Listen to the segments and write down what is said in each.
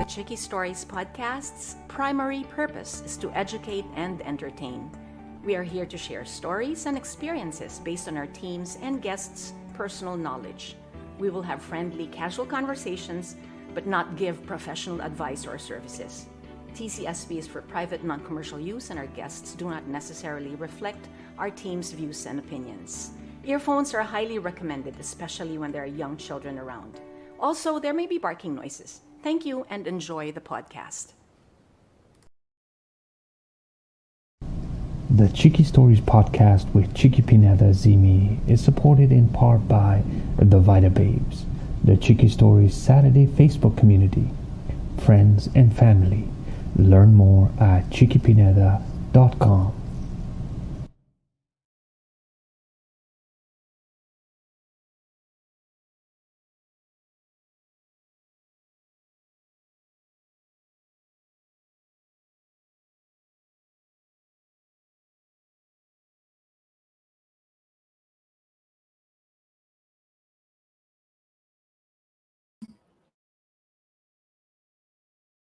Chiqui Stories podcast's primary purpose is to educate and entertain. We are here to share stories and experiences based on our team's and guests' personal knowledge. We will have friendly, casual conversations, but not give professional advice or services. TCSP is for private, non-commercial use, and our guests do not necessarily reflect our team's views and opinions. Earphones are highly recommended, especially when there are young children around. Also, there may be barking noises. Thank you and enjoy the podcast. The Chiqui Stories podcast with Chiqui Pineda Zimi is supported in part by the Vita Babes, the Chiqui Stories Saturday Facebook community, friends and family. Learn more at chiquipineda.com.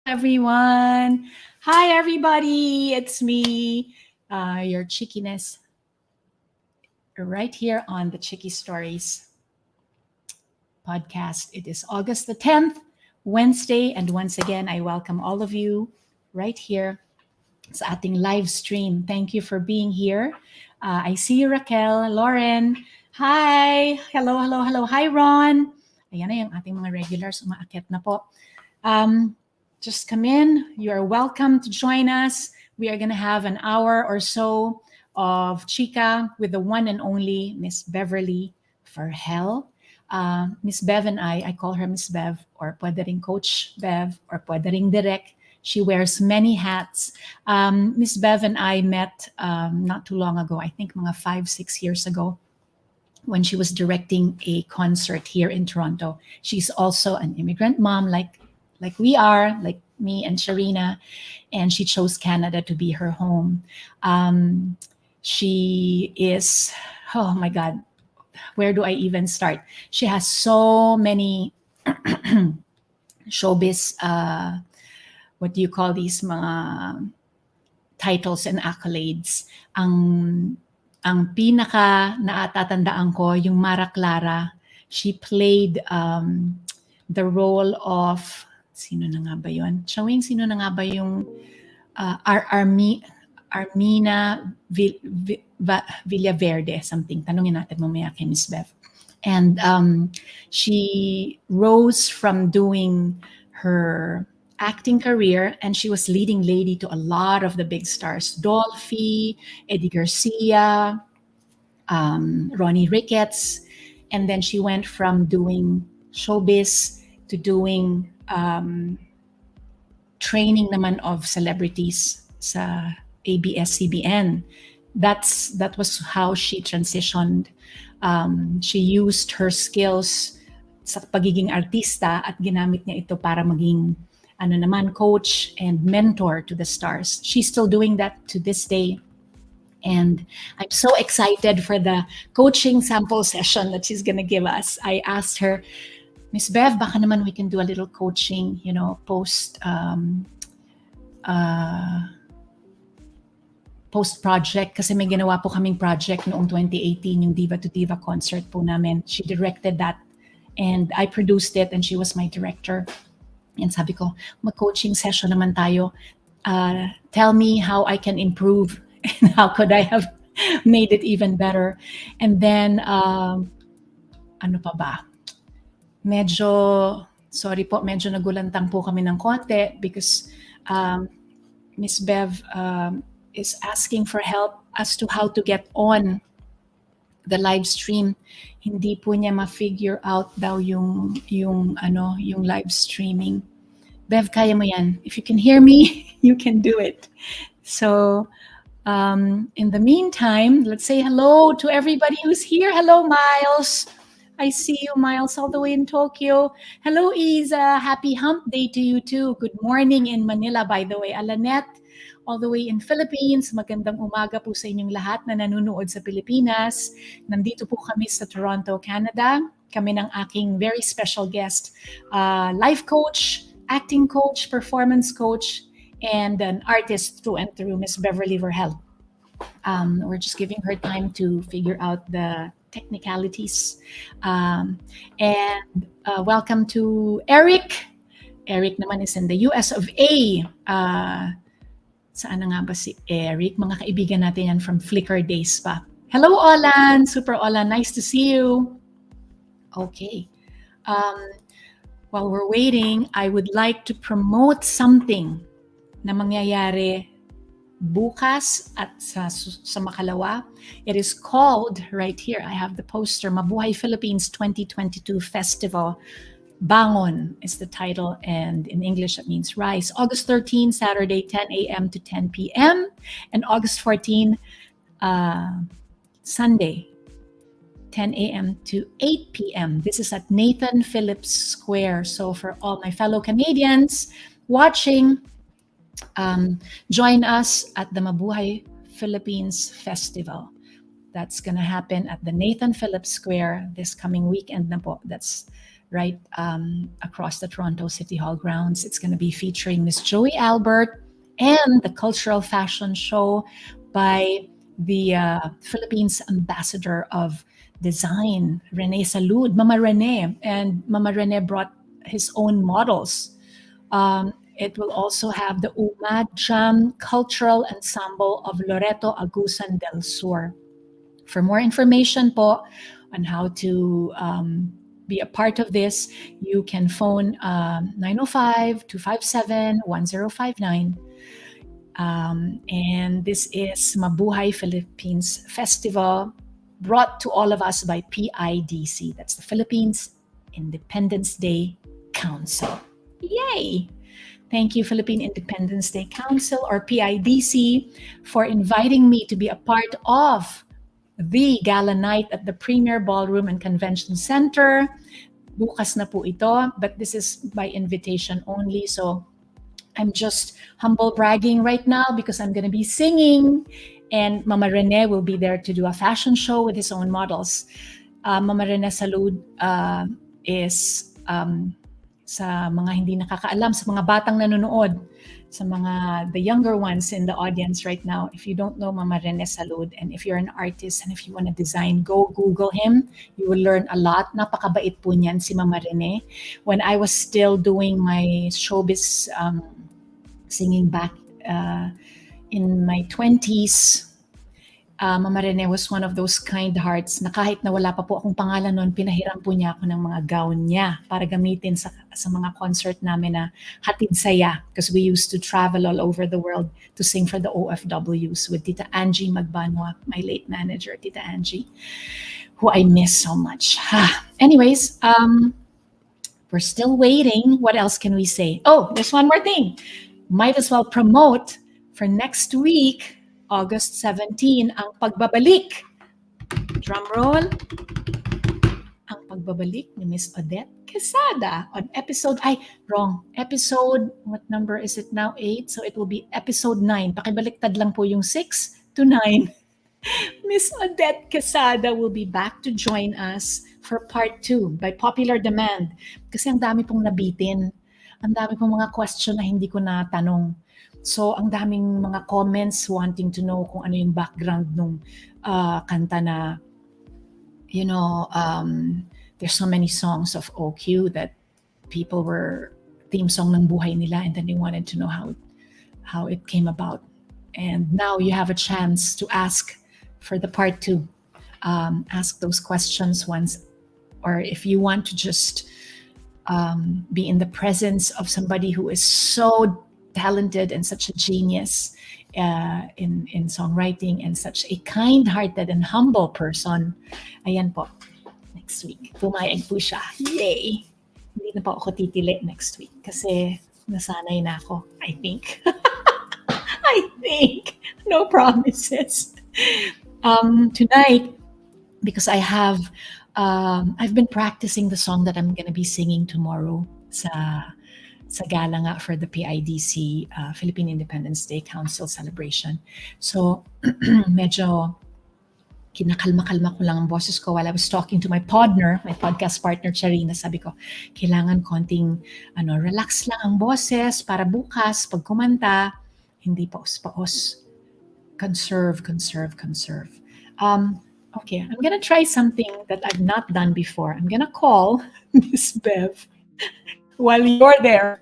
Everyone. Hi, everybody. It's me, your Chiquiness, right here on the Chiqui Stories podcast. It is August the 10th, Wednesday, and once again, I welcome all of you right here sa ating live stream. Thank you for being here. I see you, Raquel, Lauren. Hi. Hello, hello, hello. Hi, Ron. Ayan na yung ating mga regulars. Umaakyat na po. Just come in. You are welcome to join us. We are going to have an hour or so of Chica with the one and only Miss Beverly Vergel. Miss Bev and I call her Miss Bev, or pwede ring Coach Bev, or pwede ring Direk. She wears many hats. Miss Bev and I met not too long ago, I think mga 5-6 years ago, when she was directing a concert here in Toronto. She's also an immigrant mom like we are, like me and Sharina, and she chose Canada to be her home. She is, oh my God, where do I even start? She has so many showbiz, what do you call these mga titles and accolades. Ang pinaka naatatandaan ko, yung Mara Clara, she played the role of, sino na nga ba yun? Showing, sino na nga ba yung Armina Villaverde, something. Tanungin natin mamaya kay Miss Bev. And she rose from doing her acting career, and she was leading lady to a lot of the big stars. Dolphy, Eddie Garcia, Ronnie Ricketts. And then she went from doing showbiz to doing training naman of celebrities sa ABS-CBN. That was how she transitioned. She used her skills sa pagiging artista at ginamit niya ito para maging coach and mentor to the stars. She's still doing that to this day. And I'm so excited for the coaching sample session that she's going to give us. I asked her, Miss Bev, baka naman we can do a little coaching, post project, kasi may ginawa po kaming project noong 2018, yung Diva to Diva concert po namin. She directed that and I produced it, and she was my director. And sabi ko, mag-coaching session naman tayo. Tell me how I can improve and how could I have made it even better. And then, ano pa ba? Medyo nagulantang po kami ng konti because Miss Bev is asking for help as to how to get on the live stream. Hindi po niya ma-figure out daw yung live streaming. Bev, kaya mo yan. If you can hear me, you can do it. So, in the meantime, let's say hello to everybody who's here. Hello, Miles. I see you, Miles, all the way in Tokyo. Hello, Isa. Happy hump day to you too. Good morning in Manila, by the way. Alanet, all the way in Philippines. Magandang umaga po sa inyong lahat na nanonood sa Pilipinas. Nandito po kami sa Toronto, Canada. Kami ng aking very special guest, life coach, acting coach, performance coach, and an artist through and through, Miss Beverly Vergel. We're just giving her time to figure out the technicalities. And welcome to Eric. Eric naman is in the US of A. Saan na nga ba si Eric? Mga kaibigan natin yan from Flickr days pa. Hello, Olan! Super Olan, nice to see you. Okay. While we're waiting, I would like to promote something na mangyayari bukas at sa Makalawa. It is called, right here, I have the poster, Mabuhay Philippines 2022 Festival. Bangon is the title, and in English it means rise. August 13, Saturday, 10 a.m. to 10 p.m. And August 14, Sunday, 10 a.m. to 8 p.m. This is at Nathan Phillips Square. So for all my fellow Canadians watching, join us at the Mabuhay Philippines Festival. That's going to happen at the Nathan Phillips Square this coming weekend na po. That's right across the Toronto City Hall grounds. It's going to be featuring Miss Joey Albert and the cultural fashion show by the Philippines Ambassador of Design, Rene Salud, Mama Rene. And Mama Rene brought his own models. It will also have the Umad Jam Cultural Ensemble of Loreto Agusan del Sur. For more information po on how to be a part of this, you can phone 905-257-1059. And this is Mabuhay Philippines Festival, brought to all of us by PIDC. That's the Philippines Independence Day Council. Yay! Thank you, Philippine Independence Day Council, or PIDC, for inviting me to be a part of the gala night at the Premier Ballroom and Convention Center. Bukas na po ito, but this is by invitation only. So I'm just humble bragging right now because I'm going to be singing, and Mama Rene will be there to do a fashion show with his own models. Mama Rene Salud is sa mga hindi nakakaalam, sa mga batang nanonood, sa mga the younger ones in the audience right now. If you don't know Mama Rene Salud, and if you're an artist and if you want to design, go Google him. You will learn a lot. Napakabait po niyan si Mama Rene. When I was still doing my showbiz singing back in my 20s, Mama Rene was one of those kind hearts na kahit na wala pa po akong pangalan noon, pinahiram po niya ako ng mga gown niya para gamitin sa mga concert namin na hatid saya, because we used to travel all over the world to sing for the OFWs with Tita Angie Magbanwa, my late manager, Tita Angie, who I miss so much. Anyways, we're still waiting. What else can we say? Oh, there's one more thing. Might as well promote for next week, August 17, ang pagbabalik. Drum roll. Ang pagbabalik ni Miss Odette Quesada on episode, what number is it now? 8. So it will be episode 9. Pakibaliktad lang po yung 6 to 9. Miss Odette Quesada will be back to join us for part 2 by popular demand. Kasi ang dami pong nabitin. Ang dami pong mga question na hindi ko natanong. So, ang daming mga comments wanting to know kung ano yung background nung kanta na, there's so many songs of OQ that people were theme song ng buhay nila, and then they wanted to know how it came about. And now you have a chance to ask for the part 2. Ask those questions once, or if you want to just be in the presence of somebody who is so talented and such a genius in songwriting and such a kind-hearted and humble person. Ayan po, next week. Pumayag po siya. Yay! Hindi na po ako titili next week kasi nasanay na ako, I think. I think. No promises. Tonight, because I've been practicing the song that I'm gonna be singing tomorrow sa gala nga for the PIDC, Philippine Independence Day Council celebration. So, medyo kinakalma-kalma ko lang ang boses ko while I was talking to my partner, my podcast partner, Charina. Sabi ko, kailangan konting relax lang ang boses para bukas, pag kumanta, hindi paus-paus. Conserve, conserve, conserve. Okay, I'm gonna try something that I've not done before. I'm gonna call Miss Bev while you're there.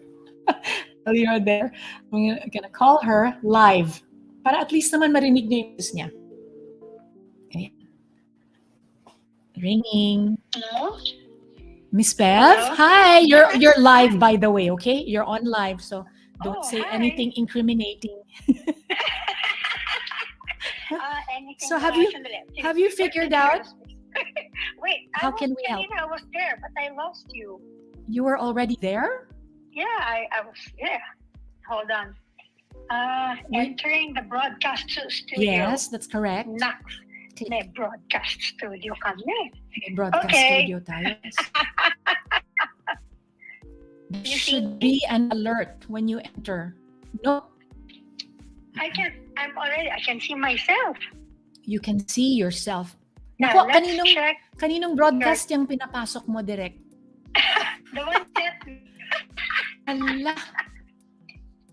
While you're there, I'm gonna call her live para at least naman marinig niyo yung boses niya. Okay. Ringing. Hello? Miss Bev, Hello? hi. You're live, by the way. Okay, you're on live, so don't say Hi. anything incriminating. Anything So have you figured out? Wait, How can we help? I was there, but I lost you. You were already there? Yeah, I was there. Hold on. Entering the broadcast studio. Yes, that's correct. Nax. May broadcast studio kami. May broadcast Okay. studio tayo. There You should see? be an alert when you enter. No, I can see myself. you can see yourself. Now, Naku, let's check kaninong broadcast yung pinapasok mo direct? the one that, Ala,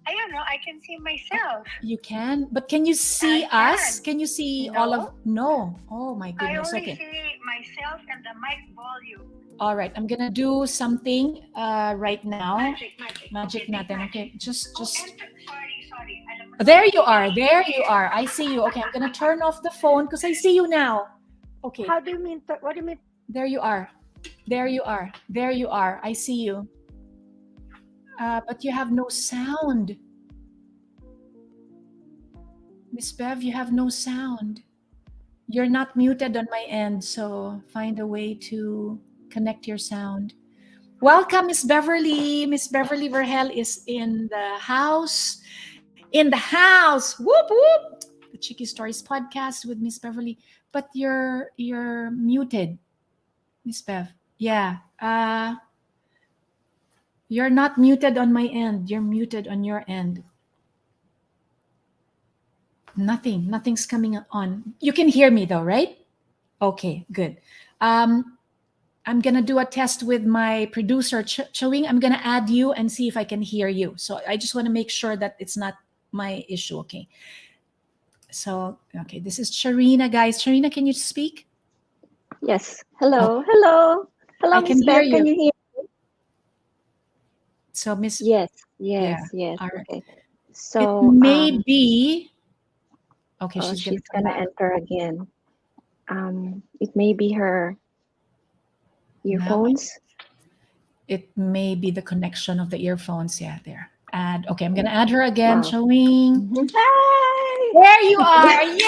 I don't know, I can see myself. you can? But can you see I us? can. Can you see No. all of... No. Oh my I goodness. only Okay. see myself and the mic volume. All right. I'm gonna do something right now. Magic. Natin. Okay. Just. Sorry. Alam mo- There you are. There you are. I see you. Okay. I'm gonna turn off the phone because I see you now. Okay. How do you mean? What do you mean? There you are. There you are. There you are. I see you. But you have no sound. Miss Bev, you have no sound. You're not muted on my end, so find a way to connect your sound. Welcome, Miss Beverly. Miss Beverly Vergel is in the house. In the house. Whoop whoop. The Chiqui Stories podcast with Miss Beverly. But you're muted, Miss Bev. Yeah. You're not muted on my end. You're muted on your end. Nothing's coming on. You can hear me though, right? Okay, good. I'm gonna do a test with my producer, Chewing. I'm gonna add you and see if I can hear you. So I just want to make sure that it's not my issue. Okay. So, okay, this is Charina, guys. Charina, can you speak? Yes. Hello. Hello. Hello, I can Miss hear Bev. Can you. you hear? So, Miss, Yes. Yeah. Yes. All right. Okay. it So may be. Okay, oh, she's she's gonna gonna come back. enter again. It may be her earphones. It may be the connection of the earphones. Yeah, there. Add. Okay, I'm gonna add her again. Wow. Showing. Hi. There you are! Yay!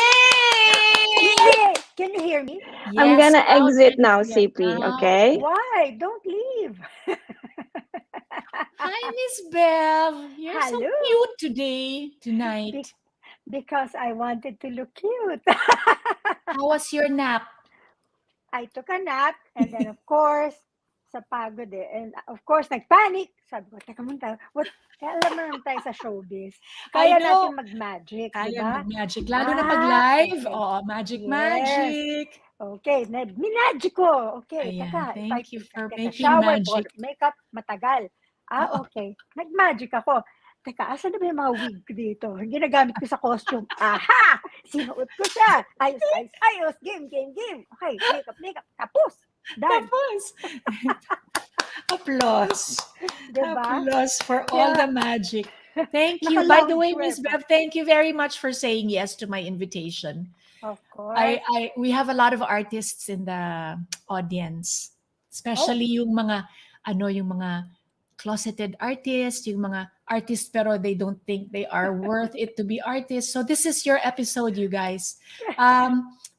Yay! Can you hear me? I'm Yes, gonna loud exit and now, clear. CP. Now. Okay. Why? Don't leave. Hi, Miss Bev. You're so Hello. cute tonight. Because I wanted to look cute. How was your nap? I took a nap and then of course, sa pagod eh. And of course, nagpanic. Sabi ko, teka muna, kaya alam mo naman tayo sa showbiz. I Kaya know. natin mag-magic, di Kaya ba? mag-magic. Lalo na pag live. Okay. Oh, magic, Yes. magic. Okay, minmagic ko. Okay, Ayan, teka. if thank I you for take a making shower magic. for makeup, matagal. Oo. Okay. Nag-magic ako. Teka, asan na ba yung mga wig ko dito? Ginagamit ko sa costume. Aha! Sinuot ko siya. Ayos. Game. Okay, makeup. Tapos. Done. Tapos. Applause. Diba? Applause for all Yeah. the magic. Thank you. By the way, Miss Naka-loungewear Bev, thank you very much for saying yes to my invitation. Of course. We have a lot of artists in the audience, especially yung mga closeted artists, yung mga artists pero they don't think they are worth it to be artists. So this is your episode, you guys.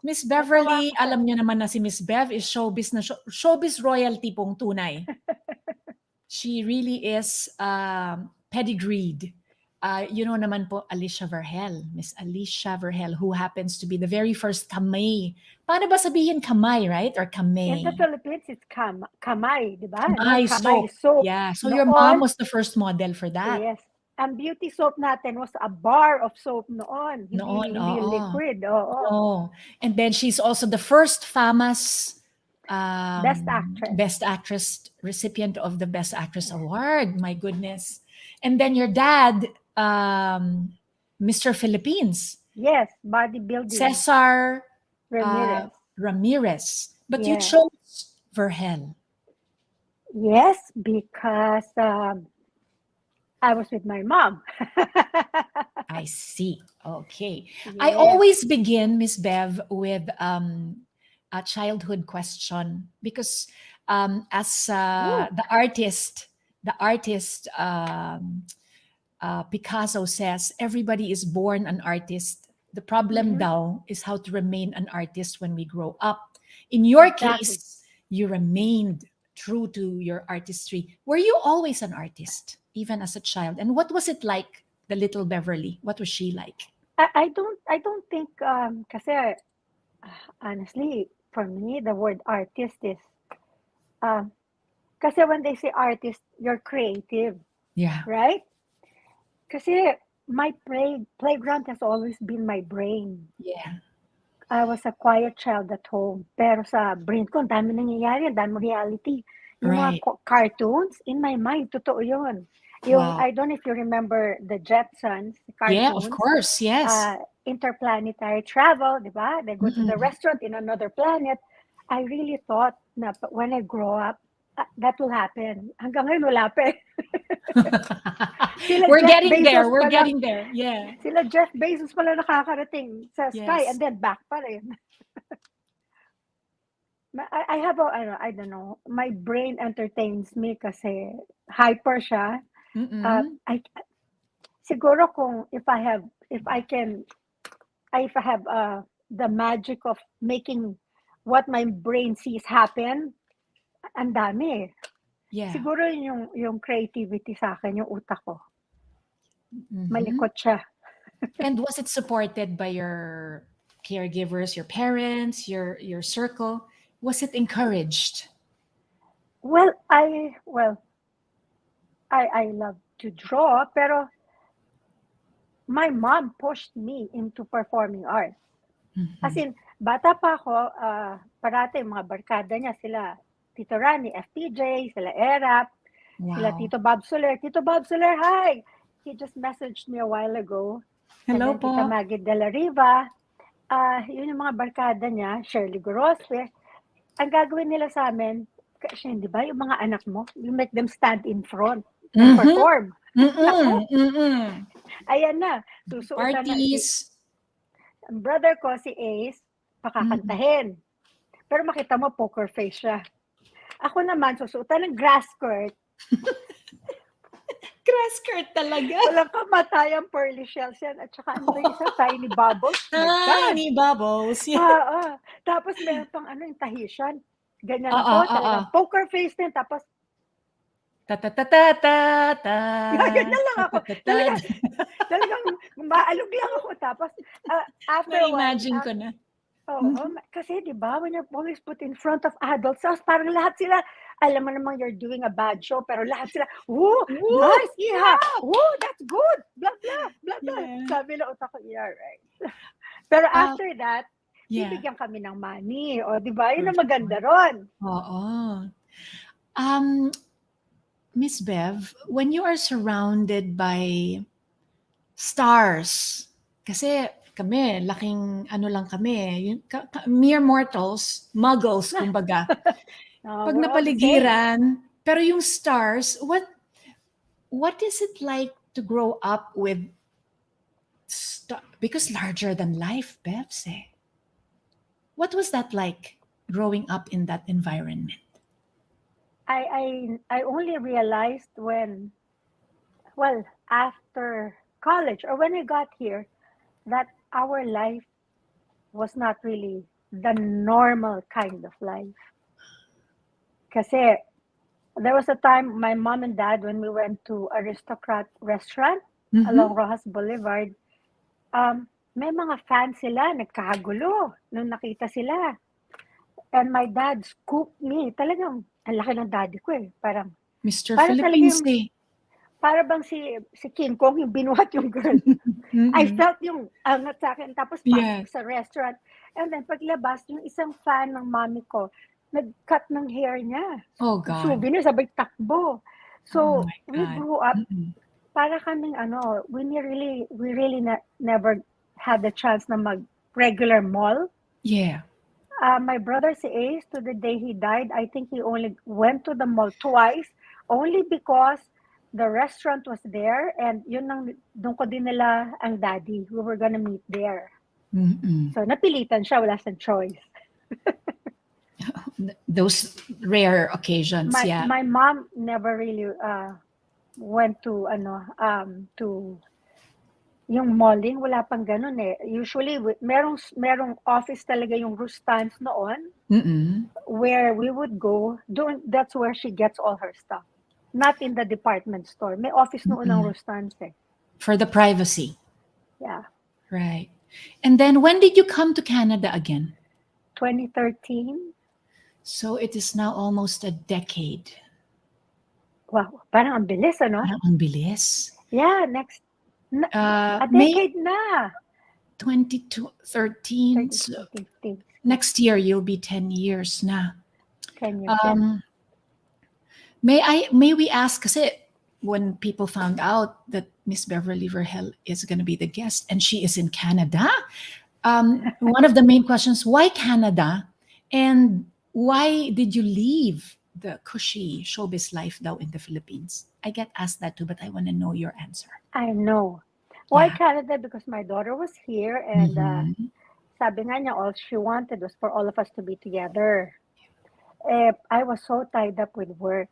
Miss Beverly, Natawa ako. alam niyo naman na si Miss Bev is showbiz royalty pong tunay. She really is pedigreed. You know naman po, Alicia Vergel, Miss Alicia Vergel, who happens to be the very first CAMAY. Paano ba sabihin CAMAY, right? Or CAMAY? In the Philippines, it's CAMAY, di ba? CAMAY, CAMAY. So, yeah. So your noon- mom was the first model for that. yes. ang beauty soap natin was a bar of soap noon. Noon, Hindi oo. liquid. Oo. No. And then she's also the first FAMAS Best actress. Best Actress recipient of the Best Actress Award. My goodness. And then your dad, Mr. Philippines, Yes, bodybuilding. Cesar Ramirez. Ramirez. But you Yes. chose Vergel. Yes, because I was with my mom. I see. Okay. I Yes. always begin, Miss Bev, with a childhood question because as the artist Picasso says, everybody is born an artist. The problem now is how to remain an artist when we grow up. In your Exactly. case, you remained true to your artistry. Were you always an artist, even as a child? And what was it like, the little Beverly? What was she like? I don't think kasi honestly for me the word artist is kasi when they say artist you're creative, Yeah. right? Kasi my playground has always been my brain. Yeah. I was a quiet child at home. Pero sa brain ko, ang dami nangyayari, ang dami reality. Yung Right. mga cartoons, in my mind, totoo yun. Yung, Wow. I don't know if you remember the Jetsons, Yeah, cartoons. of course. Yes. Interplanetary travel, di ba? They go to the restaurant in another planet. I really thought na when I grow up, that will happen. Hanggang ngayon, wala pa eh. Sila We're Jeff getting there. Bezos We're pala. getting there. Yeah. Sila Jeff Bezos pala nakakarating sa sky Yes. and then back pa rin. I have I don't know, my brain entertains me kasi hyper siya. Siguro kung if I have the magic of making what my brain sees happen, ang dami. Yeah. Siguro yung creativity sa akin, yung utak ko. Malikot siya. And was it supported by your caregivers, your parents, your circle? Was it encouraged? Well, I love to draw, pero my mom pushed me into performing arts. As in, bata pa ako, parati mga barkada niya, sila Tito Ronnie, FPJ, sila Erap, sila Tito Bob Soler. Tito Bob Soler, hi! He just messaged me a while ago. Hello and then po. Tita Maggie de la Riva. Yun yung mga barkada niya, Shirley Gorospe. Ang gagawin nila sa amin, kasi di ba, yung mga anak mo, you make them stand in front and perform. Ayan na, susuotan Parties. Ang brother ko, si Ace, pakakantahin. Pero makita mo, poker face siya. Ako naman, susuotan ng grass skirt. Grass skirt talaga. Walang kamatayang pearly shells yan. At saka ano yung isa, tiny bubbles. Tiny bubbles. Yeah. Tapos meron pang yung Tahitian. Ganyan ako, talagang poker face din. Tapos, ta-ta-ta-ta-ta-ta. ganyan lang ako. Talagang maalog lang ako. Tapos, after a while, Na-imagine ko na. Kasi di ba when you're always put in front of adults, parang lahat sila, alam mo namang you're doing a bad show, pero lahat sila, woo, nice, iha, woo, that's good, blah, blah, blah, blah. Yeah. Sabi na utak ko, yeah, right. Pero after that, bibigyan kami ng money, o di ba, yun ang maganda ron. Oo. Miss Bev, when you are surrounded by stars, kasi kami, laking ano lang kami, mere mortals, muggles, kumbaga. Pag napaligiran, pero yung stars, what is it like to grow up with because larger than life, Bevs, eh? What was that like, growing up in that environment? I only realized after college, or when I got here, that our life was not really the normal kind of life. Kasi there was a time my mom and dad, when we went to Aristocrat restaurant along Rojas Boulevard, may mga fans sila, nagkagulo nung nakita sila. And my dad scooped me. Talagang, ang laki ng daddy ko eh. Parang Mr. Philippines eh. para bang si King Kong yung binuhat yung girl. I felt yung angat sa akin. Tapos pasok Yes. sa restaurant. And then paglabas, yung isang fan ng mami ko, nag-cut ng hair niya. Oh God. Souvenir, sabay takbo. Oh So, my we God. grew up, Mm-mm. para kaming we really never had the chance na mag-regular mall. Yeah. My brother si Ace, to the day he died, I think he only went to the mall twice, only because the restaurant was there, and doon ko dinala ang daddy. We were gonna meet there. Mm-mm. So, napilitan siya, wala siyang choice. Those rare occasions, yeah. My mom never really went to yung malling, wala pang ganun eh. Usually, merong office talaga yung Rustans noon, Mm-mm. where we would go. That's where she gets all her stuff. Not in the department store. May office noon ng Rustans eh. For the privacy. Yeah. Right. And then when did you come to Canada again? 2013. So it is now almost a decade. Wow, parang ang bilis, ano? Parang ang bilis. Yeah, a May decade na. 2013. So 2015. next year you'll be 10 years na. 10 years. Yeah. May we ask, kasi when people found out that Miss Beverly Vergel is going to be the guest and she is in Canada, one of the main questions, why Canada? And why did you leave the cushy showbiz life daw in the Philippines? I get asked that too, but I want to know your answer. I know. Why Yeah. Canada? Because my daughter was here, and Mhm. sabi nga niya, all she wanted was for all of us to be together. I was so tied up with work.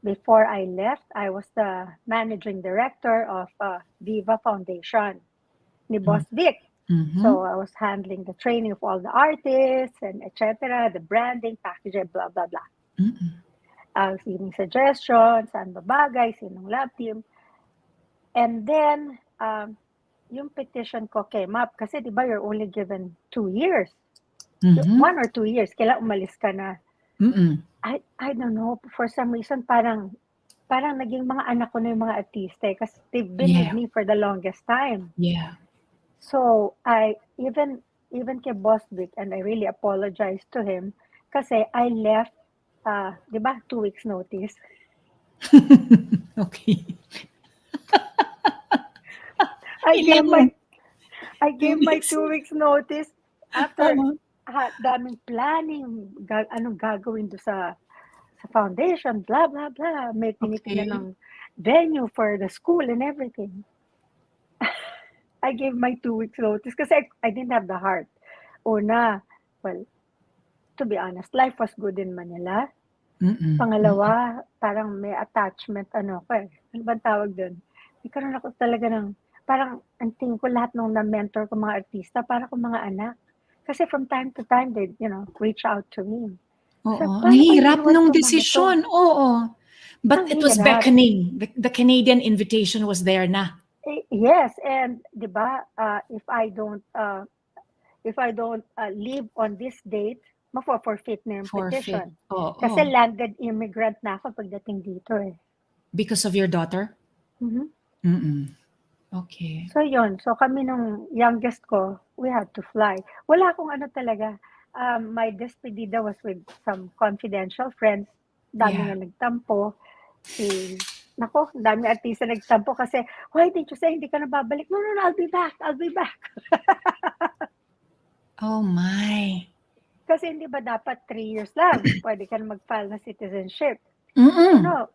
Before I left, I was the managing director of Viva Foundation ni Boss Vic. Mhm. So I was handling the training of all the artists and etc., the branding, packaging, blah, blah, blah. Mm-mm. I was giving suggestions, saan babagay, sinong lab team. And then, yung petition ko came up kasi di ba you're only given 2 years. Mhm. 1 or 2 years, kailan umalis ka na. Mm-mm. I don't know, for some reason, parang naging mga anak ko na yung mga artista kasi they've been with Yeah. me for the longest time. Yeah. So, I even kay Boss Vic, and I really apologize to him kasi I left, di ba, 2 weeks notice. Okay. I gave Ilan my weeks? 2 weeks notice after Uh-huh. daming planning, anong gagawin do sa foundation, blah, blah, blah. May tinitingnan ng venue for the school and everything. I gave my 2 weeks notice kasi I didn't have the heart. Una, well, to be honest, life was good in Manila. Mm-mm. Pangalawa, parang may attachment, ano bang tawag dun? Nagkaroon ako talaga ng, parang ang tingin ko lahat ng na-mentor ko mga artista, para ko mga anak. Kasi from time to time, they, reach out to me. Oo. So, Ang paano ko hirap iiwan nung tong mga to? desisyon. Oo. But Ang it was hirap. beckoning. The Canadian invitation was there na. Yes, and 'di ba, if I don't leave on this date, mafo-forfeit na yung Forfeit. petition. Oo. Kasi landed immigrant na ako pagdating dito eh. Because of your daughter? Mhm. Mm-mm. Okay. So yun, so kami nung youngest ko, we had to fly. Wala akong ano talaga. My despedida was with some confidential friends. Dami Yeah. nga nagtampo. Nako, dami artista nagtampo kasi, why did you say hindi ka na babalik? No, I'll be back. Oh my. Kasi hindi ba dapat 3 years lang? Pwede ka na mag-file na citizenship. Mm-mm. No,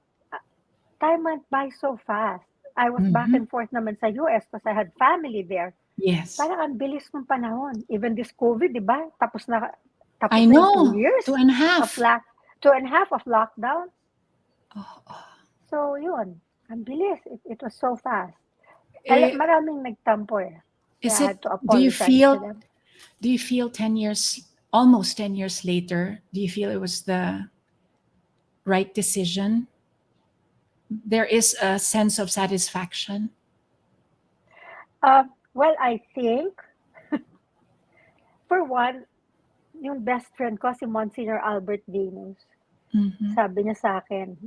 time went by so fast. I was back and forth naman sa US because I had family there. Yes. Parang ang bilis ng panahon. Even this COVID, di ba? Tapos I na yung know. 2 years 2.5. 2.5 of lockdown. Oh. So, yun. Ang bilis. It was so fast. Kaya maraming nagtampo eh. Is I had it, to do you apologize to them. feel 10 years, almost 10 years later, do you feel it was the right decision? There is a sense of satisfaction? Well, I think, for one, yung best friend ko, si Monsignor Albert Venus, Mhm. Sabi niya sa akin,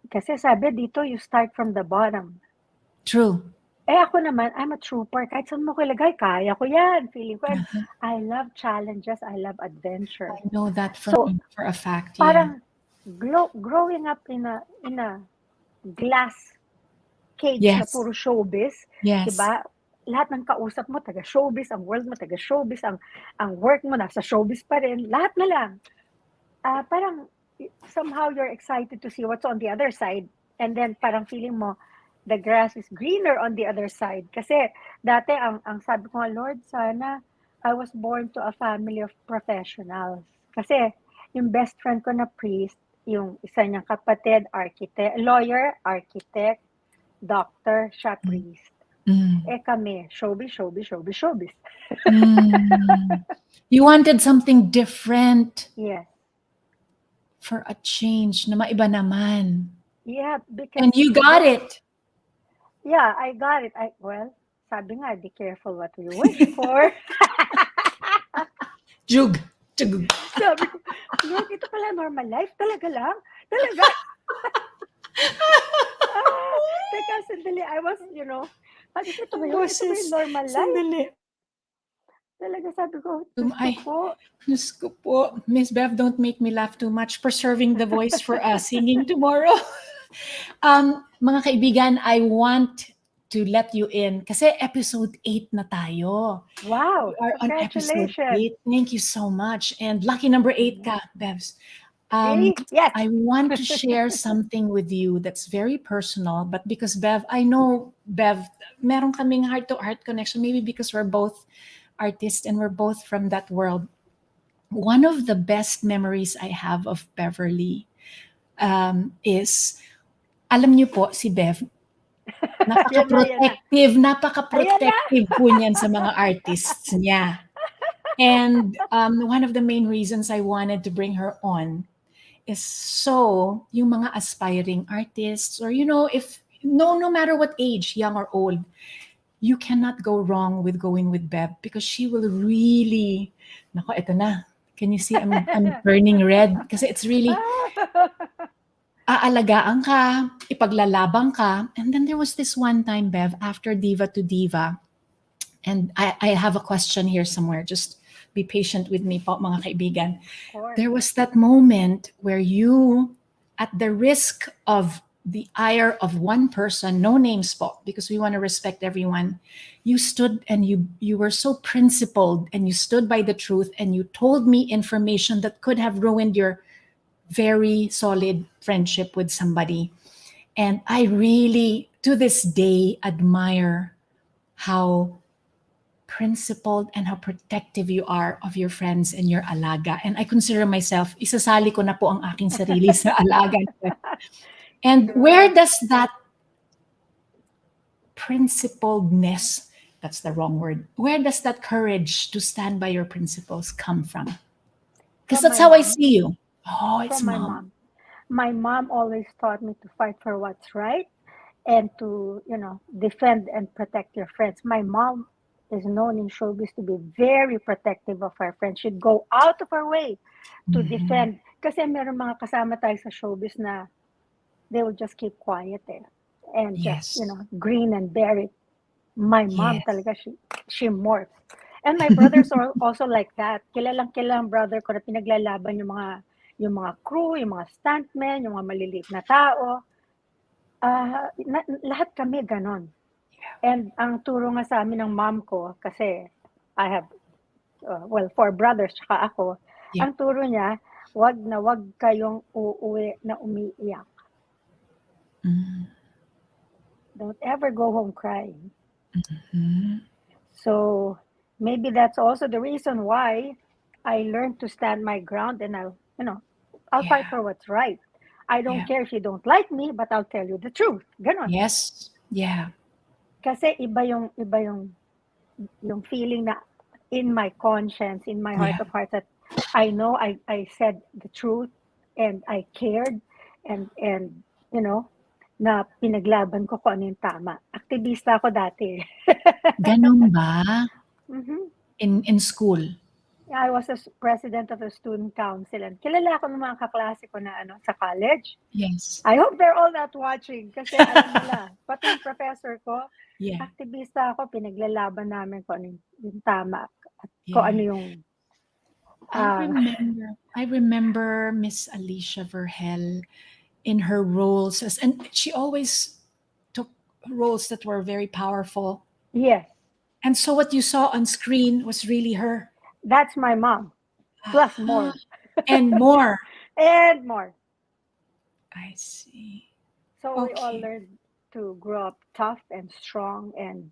kasi sabi dito, you start from the bottom. True. Ako naman, I'm a trooper. Kahit saan mo ko ilagay, kaya ko yan. Feeling ko, and Uh-huh. I love challenges. I love adventure. I know that So, for a fact. Yeah. parang growing up in a glass cage na Yes. puro showbiz, Yes. 'di ba? Lahat ng kausap mo taga showbiz, ang world mo taga showbiz, ang work mo nasa showbiz pa rin, lahat na lang. Parang somehow you're excited to see what's on the other side, and then parang feeling mo the grass is greener on the other side. Kasi dati ang sabi ko, Lord, sana I was born to a family of professionals. Kasi yung best friend ko na priest, yung isa niyang kapatid, lawyer, architect, doctor, siya priest. Kami, showbiz. You wanted something different. Yes. For a change na maiba naman. Yeah, because... And you got it. Yeah, I got it. Sabi nga, be careful what we wish for. Jug. Sabi ko, Lord, ito pala normal life? Talaga lang? Talaga? Teka, sandali. I was, sabi ko, ito ba yung normal life? Sandali. Talaga, sabi ko, Diyos ko po. Miss Bev, don't make me laugh too much. Preserving the voice for us singing tomorrow. Mga kaibigan, I want to let you in kasi episode 8 na tayo. Wow, we are on episode 8. Thank you so much. And lucky number 8 ka, Bevs. Yes. I want to share something with you that's very personal, but because Bev, I know, Bev, meron kaming heart-to-heart connection, maybe because we're both artists and we're both from that world. One of the best memories I have of Beverly is, alam niyo po, si Bev, napaka-protective po niyan sa mga artists niya. And one of the main reasons I wanted to bring her on is so yung mga aspiring artists, or if no matter what age, young or old, you cannot go wrong with going with Bev because she will really, nako, ito na. Can you see I'm turning red? Kasi it's really, aalagaan ka, ipaglalabang ka. And then there was this one time, Bev, after Diva to Diva, and I have a question here somewhere. Just be patient with me po, mga kaibigan. There was that moment where you, at the risk of the ire of one person, no names po, because we want to respect everyone, you stood and you were so principled and you stood by the truth and you told me information that could have ruined your very solid friendship with somebody. And I really, to this day, admire how principled and how protective you are of your friends and your alaga. And I consider myself, isasali ko na po ang aking sarili sa alaga. And where does that principledness, that's the wrong word, where does that courage to stand by your principles come from? Because that's how I see you. Oh, it's from my mom. My mom always taught me to fight for what's right and to, defend and protect your friends. My mom is known in showbiz to be very protective of her friends. She'd go out of her way to defend. Kasi meron mga kasama tayo sa showbiz na they will just keep quiet and just, grin and bear it. My mom talaga, she morphs. And my brothers are also like that. Kilalang brother ko na pinaglalaban yung mga crew, yung mga stuntmen, yung mga maliliit na tao. Lahat kami ganon. And ang turo nga sa amin ng mom ko, kasi I have, 4 brothers, tsaka ako, ang turo niya, wag kayong uuwi na umiiyak. Don't ever go home crying. So maybe that's also the reason why I learned to stand my ground and I'll fight for what's right. I don't care if you don't like me, but I'll tell you the truth. Ganon. Yes. Yeah. Kasi iba yung feeling na in my conscience, in my heart of hearts, that I know I said the truth and I cared and na pinaglaban ko kung ano yung tama. Aktivista ako dati. Ganon ba? In school? I was a president of the student council and kilala ko ng mga kaklase ko na sa college. Yes. I hope they're all not watching kasi alam nila, pati yung professor ko, Yeah. aktivista ako, pinaglalaban namin kung ano yung tama at kung ano yung I remember Miss Alicia Vergel in her roles and she always took roles that were very powerful. yes, And so what you saw on screen was really her. that's my mom, plus more. And more. And more. I see. So we all Okay. learned to grow up tough and strong and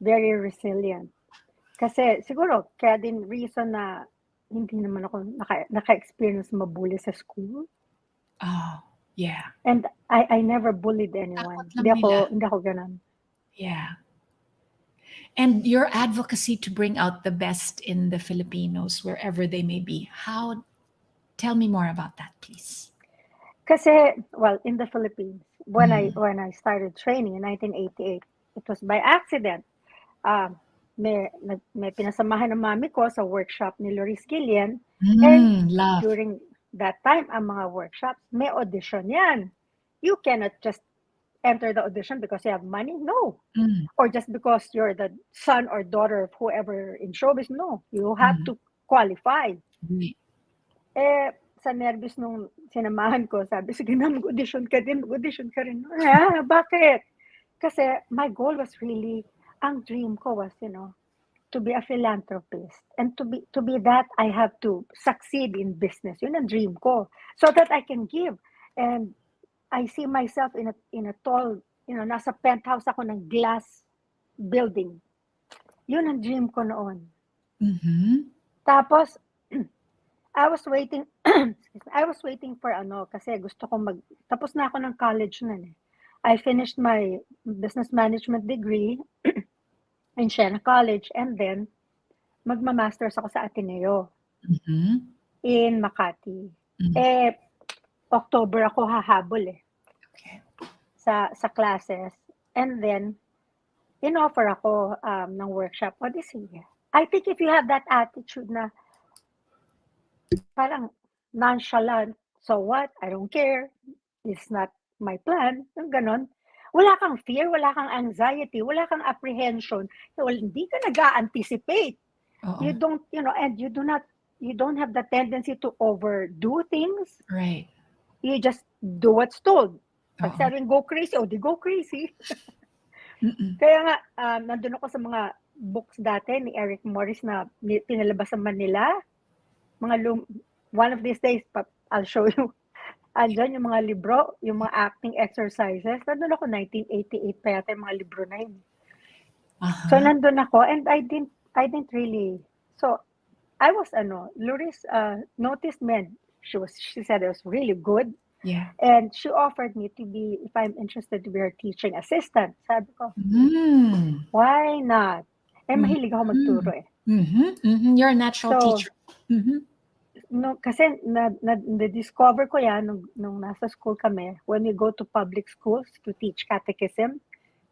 very resilient. Kasi siguro, kaya din reason na hindi naman ako naka-experience mabully sa school. Oh, yeah. And I never bullied anyone. Takot lang Hindi ako ganun. Yeah. And your advocacy to bring out the best in the Filipinos, wherever they may be. Tell me more about that, please. Kasi, well, in the Philippines, when I started training in 1988, it was by accident. May pinasamahan ng mami ko sa workshop ni Loris Gillian. And Love. during that time, ang mga workshops, may audition yan. You cannot just enter the audition because you have money. No. Or just because you're the son or daughter of whoever in showbiz. No. You have to qualify. Right. Sa nervous nung sinamahan ko, sabi, sige na, mag-audition ka din. Bakit? Kasi my goal was really, ang dream ko was, to be a philanthropist. And to be that, I have to succeed in business. Yun ang dream ko. So that I can give. And I see myself in a tall, nasa penthouse ako ng glass building. Yun ang dream ko noon. Tapos, I was waiting for kasi gusto ko tapos na ako ng college nun eh. I finished my business management degree in Siena College and then magma-masters ako sa Ateneo in Makati. October ako hahabol eh. Okay. Sa classes. And then, in-offer ako ng workshop. O, sige. I think if you have that attitude na parang nonchalant, so what? I don't care. It's not my plan. Yung ganon. Wala kang fear, wala kang anxiety, wala kang apprehension. Well, hindi ka nag-anticipate. You don't, and you don't have the tendency to overdo things. Right. You just do what's told. Pag sabing go crazy, di go crazy. Kaya nga, nandun ako sa mga books dati ni Eric Morris na pinalabas sa Manila. One of these days, I'll show you. Andyan yung mga libro, yung mga acting exercises. Nandun ako, 1988 pa yata yung mga libro na yun. So, nandun ako, and I didn't really, so, I was, Loris noticed me, and she said it was really good. Yeah. And she offered me to be, if I'm interested, to be her teaching assistant. Sabi ko, why not? Mahilig ako magturo eh. You're a natural teacher. No, kasi na-discover ko yan nung nasa school kami, when we go to public schools to teach catechism,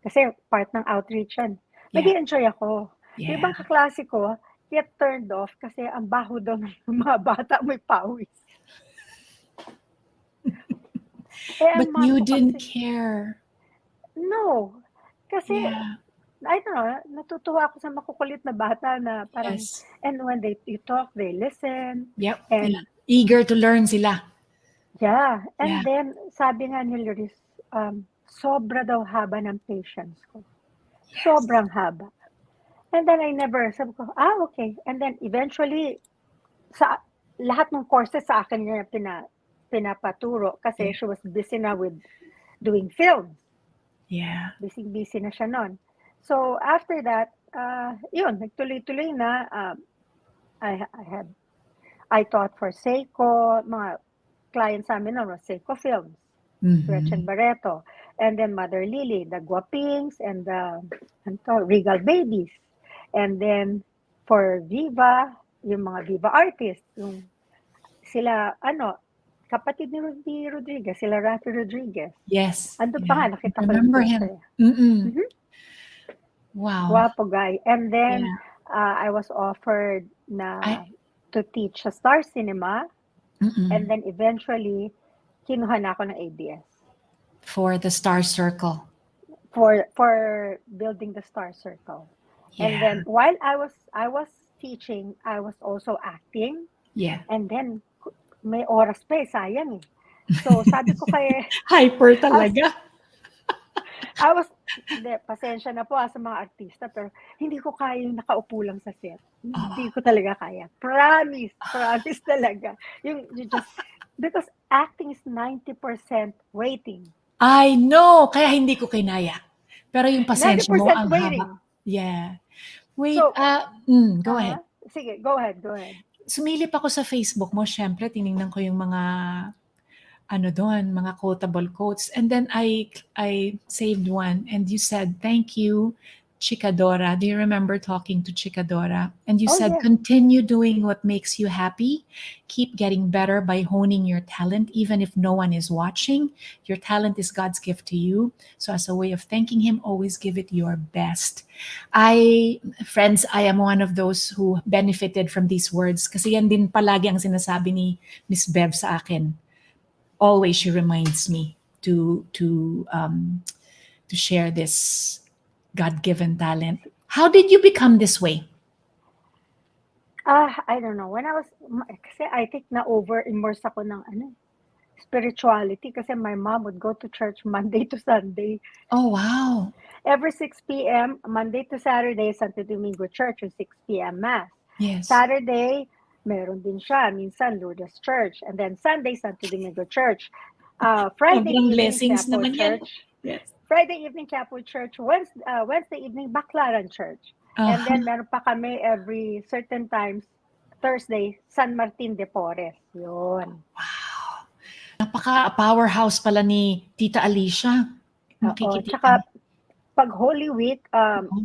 kasi part ng outreach yan. Nag-i-enjoy ako. Yeah. Ibang kaklase ko, get turned off kasi ang baho daw ng mga bata may pawis. But you didn't care. No. Kasi, I don't know, natutuwa ako sa makukulit na bata na parang, and when you talk, they listen. Yep. And eager to learn sila. Yeah. And then, sabi nga ni Loris, sobra daw haba ng patience ko. Sobrang haba. And then sabi ko, okay. And then eventually, sa lahat ng courses sa akin niya pinapaturo kasi she was busy na with doing films. Yeah. Busy na siya nun. So after that, yun, nagtuloy-tuloy na. I taught for Seiko, mga clients namin na Seiko Films, Gretchen Barreto, and then Mother Lily, the Guapings, and the Regal Babies. And then for Viva, yung mga Viva artists, yung sila, kapatid ni Rudy Rodriguez, sila Rafi Rodriguez. Yes. Ando pa nga, nakita ko remember him. Wow. Guwapo guy. And then, I was offered na Ay, to teach sa Star Cinema, and mm-mm. then eventually, kinuha na ako ng ABS For the Star Circle. for building the Star Circle. And Yeah. then while I was teaching, I was also acting. Yeah. And then may oras pa sayang eh. So sabi ko kay Hyper I was talaga. hindi, pasensya na po sa mga artista, pero hindi ko kaya yung nakaupo lang sa set. Oo. Hindi ko talaga kaya. Promise talaga. You just, because acting is 90% waiting. I know, kaya hindi ko kinaya. Pero yung pasensya mo 90% ang waiting. haba. Yeah. Wait, So, go ahead. sige, go ahead. Sumilip ako sa Facebook mo, syempre tiningnan ko yung mga doon, mga quotable quotes. And then I saved one and you said, "Thank you, Chicadora." Do you remember talking to Chicadora? And you Oh, said, yes. "Continue doing what makes you happy. Keep getting better by honing your talent even if no one is watching. Your talent is God's gift to you. So as a way of thanking him, always give it your best." Friends, I am one of those who benefited from these words kasi yan din palagi ang sinasabi ni Miss Bev sa akin. Always she reminds me to share this God-given talent. How did you become this way? I don't know. When I was, kasi I think na-over-immerse ako ng spirituality kasi my mom would go to church Monday to Sunday. Oh, wow. Every 6 p.m., Monday to Saturday, Santo Domingo Church, yung 6 p.m. Mass. Yes. Saturday, meron din siya. Minsan, Lourdes Church. And then Sunday, Santo Domingo Church. Friday Sobrang evening, blessings Quiapo naman yan. Church. Yes. Friday evening, Quiapo Church. Wednesday evening, Baclaran Church. And then, meron pa kami every certain times, Thursday, San Martin de Porres. Yun. Wow. Napaka-powerhouse pala ni Tita Alicia. Oo. Makikita. Tsaka, pag Holy Week,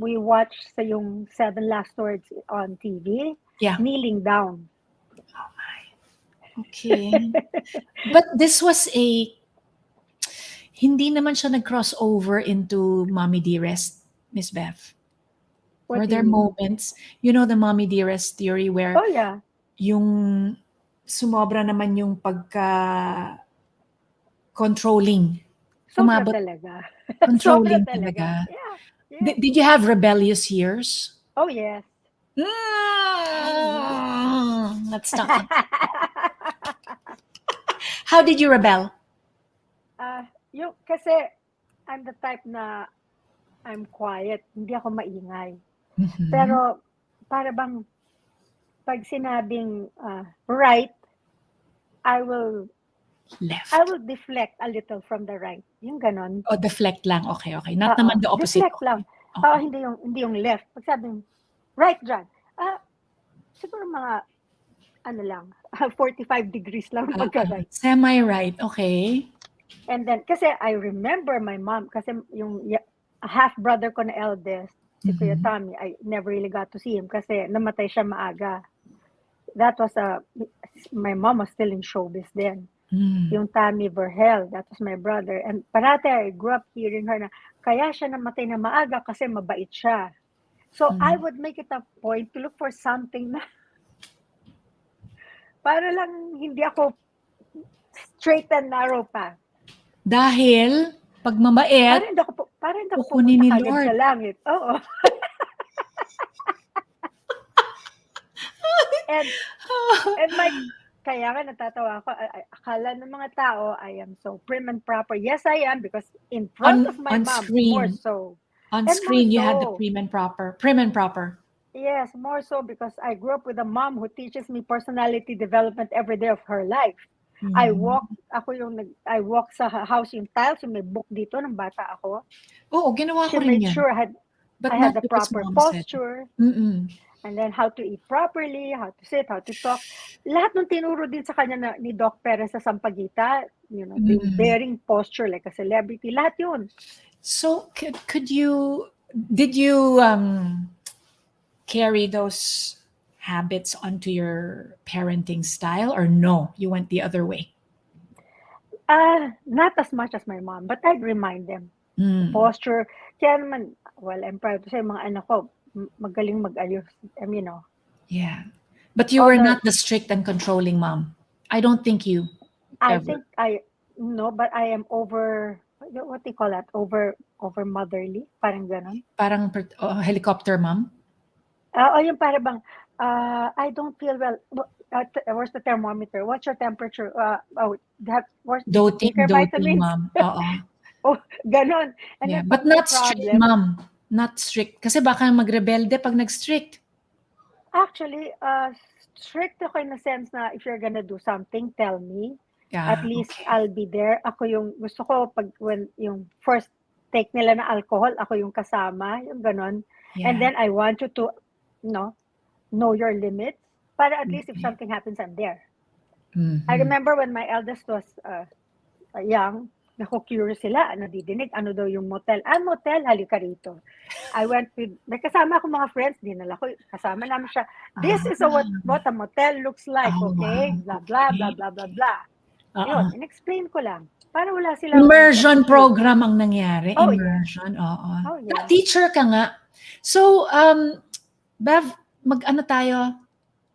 we watch sa yung 7 Last Words on TV, Yeah. kneeling down. Oh my. Okay. But this was hindi naman siya nag-crossover into Mommy Dearest, Miss Bev. What Were do you there mean? moments, you know the Mommy Dearest theory where Oh, yeah. yung sumobra naman yung pagka-controlling. Sobra Umabot, talaga. controlling Sobra talaga. Yeah. Did you have rebellious years? Oh, yes. Let's talk. How did you rebel? Kasi I'm the type na I'm quiet. Hindi ako maingay. Mhm. Pero, para bang, pag sinabing right, I will Left. deflect a little from the right. Yung ganon. O deflect lang. Okay. Not naman the opposite. Deflect lang. Okay. Hindi yung left. Pag sabing, right dyan. Siguro mga, 45 degrees lang pagka-right. Semi-right. Okay. And then, kasi I remember my mom, kasi yung half-brother ko na eldest, si Kuya Tommy, I never really got to see him kasi namatay siya maaga. That was my mom was still in showbiz then. Yung Tommy Vergel, that was my brother. And parati I grew up hearing her na, kaya siya namatay na maaga kasi mabait siya. So I would make it a point to look for something na para lang hindi ako straight and narrow pa. Dahil, pag mamait, Parang hindi ako kukunin ni pupunta Lord. sa langit. Oo. and kaya nga natatawa ako, akala ng mga tao, I am so prim and proper. Yes, I am, because in front of my mom, screen. more so. On And screen, more you had so. the prim and proper. Yes, more so because I grew up with a mom who teaches me personality development every day of her life. I walk sa house yung tiles, yung may book dito ng bata ako. Oo, ginawa She ko rin made yan. sure I had the because proper Mom posture. said. And then how to eat properly, how to sit, how to talk. Lahat ng tinuro din sa kanya ni Doc Perez sa Sampaguita, the bearing posture like a celebrity, lahat yun. So, did you carry those habits onto your parenting style, or no, you went the other way? Not as much as my mom, but I'd remind them. Posture. Kaya naman, well, I'm proud to say, mga anak ko, magaling mag-ayos. Yeah. But you All were the- not the strict and controlling mom. I don't think you I ever. think no, but I am what do you call that? Over motherly, parang ganon. Parang helicopter mom? Yung para bang, I don't feel well. Where's the thermometer? What's your temperature? Where's the Doting vitamins? mom. Oo. Oh, ganon. And Yeah. then But pag may not strict problem, mom. Not strict. Kasi baka magrebelde pag nag-strict. actually, strict ako in the sense na if you're gonna do something, tell me. At least Okay. I'll be there. Ako yung gusto ko when yung first take nila na alcohol, ako yung kasama, yung ganon. Yeah. And then I want you to, know your limits. Para at least if Okay. something happens, I'm there. Mhm. I remember when my eldest was young, naku-curious sila, nadidinig, ano daw yung motel. Motel, halika rito. I went with, may kasama ako mga friends, dinala ko, kasama namin siya. This is what a motel looks like, Oh, okay? wow. Blah, blah, Okay. blah, blah, blah, blah. Uh-uh. Yun, in-explain ko lang. Para wala silang Immersion confused. program ang nangyari. Oh, Immersion, oo. Oh, yeah. Teacher ka nga. So, Bev,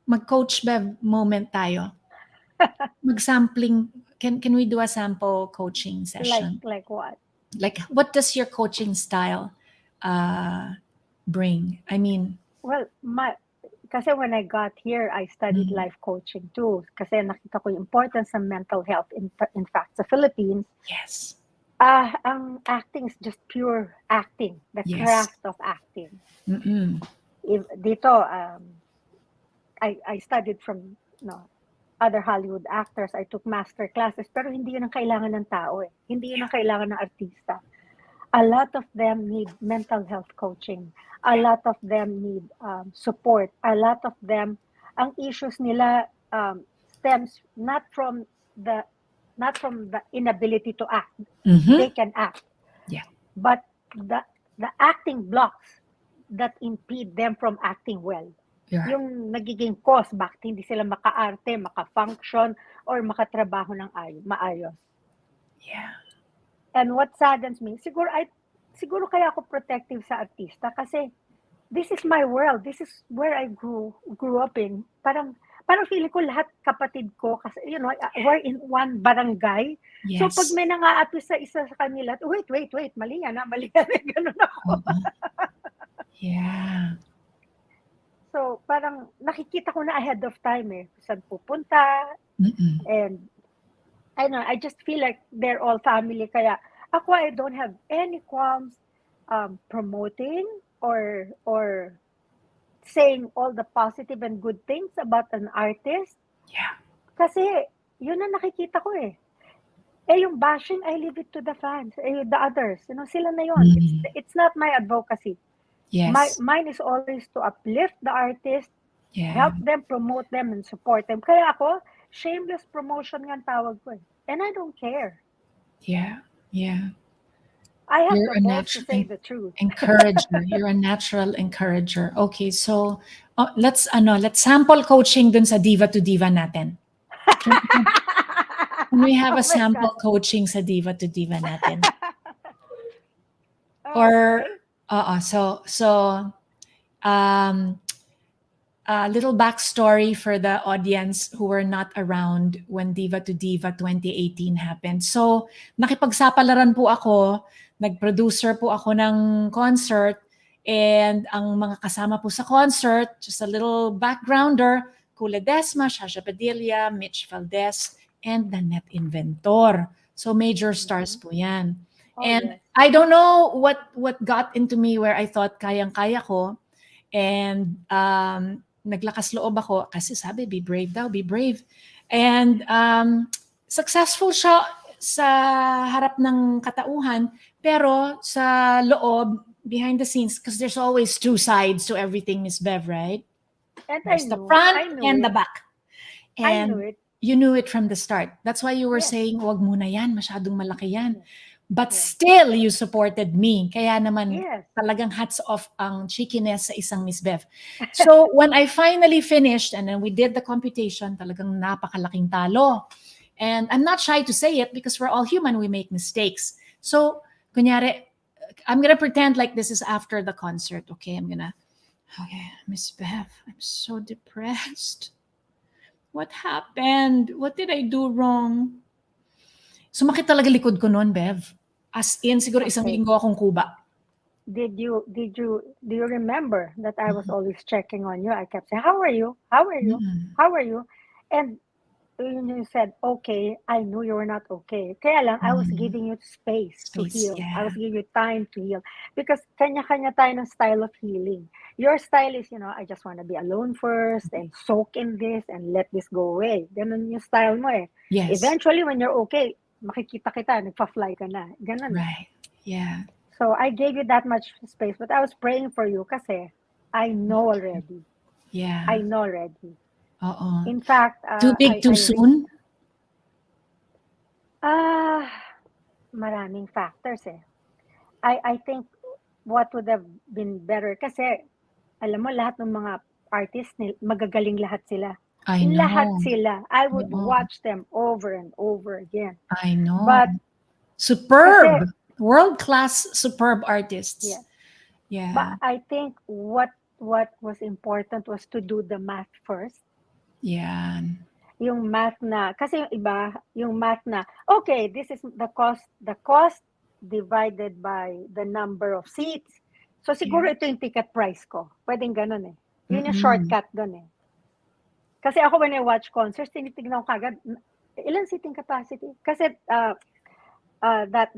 mag-coach Bev moment tayo. Mag-sampling. Can we do a sample coaching session? Like what? Like, what does your coaching style bring? I mean, Well, kasi when I got here, I studied life coaching too. Kasi nakita ko yung importance ng mental health. In fact, sa Philippines, yes. ang acting is just pure acting. The Yes. craft of acting. Mm-mm. Dito, I studied from other Hollywood actors. I took master classes. Pero hindi yun ang kailangan ng tao eh. Hindi yun ang kailangan ng artista. A lot of them need mental health coaching. A lot of them need support. A lot of them, ang issues nila stems not from the inability to act. Mhm. They can act. Yeah. But the acting blocks that impede them from acting well. Yeah. Yung nagiging cause bakit hindi sila maka-arte, maka-function, or makatrabaho ng maayos. Yeah. And what saddens me, siguro kaya ako protective sa artista kasi this is my world. This is where I grew up in. Parang feeling ko lahat kapatid ko kasi we're in one barangay. Yes. So pag may nang-aapi sa isa sa kanila, wait, mali yan. Ganun ako. Yeah. So parang nakikita ko na ahead of time saan pupunta. Mm-mm. And I just feel like they're all family. Kaya ako, I don't have any qualms promoting or saying all the positive and good things about an artist. Yeah. Kasi yun ang nakikita ko yung bashing, I leave it to the fans, the others. Sila na yun. It's not my advocacy. Yes. Mine is always to uplift the artist, Yeah. help them, promote them, and support them. Kaya ako, shameless promotion nga ang tawag ko And I don't care. Yeah. Yeah. I have You're the a balls to say natural the truth. encourager. You're a natural encourager. Okay, so let's sample coaching dun sa diva to diva natin. Can we have a Oh my sample God. coaching sa diva to diva natin? Okay. Or a little backstory for the audience who were not around when Diva to Diva 2018 happened. So, nakipagsapalaran po ako, nag-producer po ako ng concert, and ang mga kasama po sa concert, just a little backgrounder, Kula Desma, Shasha Padilla, Mitch Valdez, and Nanette Inventor. So, major stars po yan. And yes. I don't know what got into me where I thought kayang-kaya ko. And naglakas loob ako kasi sabi, be brave daw, be brave. And successful siya sa harap ng katauhan, pero sa loob, behind the scenes, because there's always two sides to everything, Miss Bev, right? And There's the front and the back. I knew And it. you knew it from the start. That's why you were Yes. saying, wag muna yan, masyadong malaki yan. But Yes. still, you supported me. Kaya naman, Yes. talagang hats off ang cheekiness sa isang Miss Bev. So, when I finally finished and then we did the computation, talagang napakalaking talo. And I'm not shy to say it because we're all human, we make mistakes. So, kunyari, I'm gonna pretend like this is after the concert, okay? I'm gonna Okay, Miss Bev, I'm so depressed. What happened? What did I do wrong? Sumakit talaga likod ko noon, Bev. As in, siguro isang Okay. linggo akong kuba. Do you remember that I was always checking on you? I kept saying, how are you? How are you? Mm-mm. How are you? And when you said, okay, I knew you were not okay. Kaya lang, I was giving you space to Space, heal. I yeah. was giving you time to heal. Because kanya-kanya tayo ng style of healing. Your style is, I just want to be alone first and soak in this and let this go away. Ganun yung style mo eh. Yes. Eventually, when you're okay, makikita kita, nagpa-fly ka na. Ganun. Right. Yeah. So I gave you that much space, but I was praying for you kasi I know already. Yeah. I know already. Oo. In fact, Too big, too soon? Maraming factors eh. I think what would have been better kasi alam mo lahat ng mga artists magagaling lahat sila. I know. Lahat sila. I would Oo. watch them over and over again. I know. But superb. World-class, superb artists. Yeah. Yeah. But I think what was important was to do the math first. Yeah. Yung math na, kasi yung iba, yung math na, okay, this is the cost divided by the number of seats. So siguro ito yung ticket price ko. Pwedeng ganun eh. Yun yung shortcut doon eh. Kasi ako when I watch concerts, tinitignan ko kagad, ilan seating capacity? Kasi that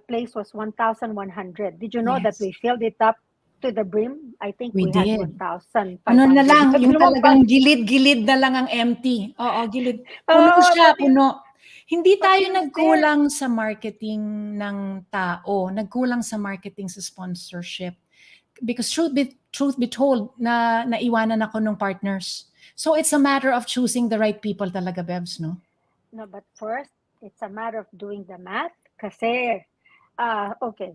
place was 1,100. Did you know that we filled it up to the brim? I think we had 1,500. Ano na lang, yung talagang gilid-gilid na lang ang empty. Oo, gilid. Puno siya, puno. Hindi tayo nagkulang sa marketing ng tao. Nagkulang sa marketing sa sponsorship. Because truth be told, na naiwanan ako ng partners. So it's a matter of choosing the right people talaga, Bebs, no? No, but first, it's a matter of doing the math. Kasi, okay,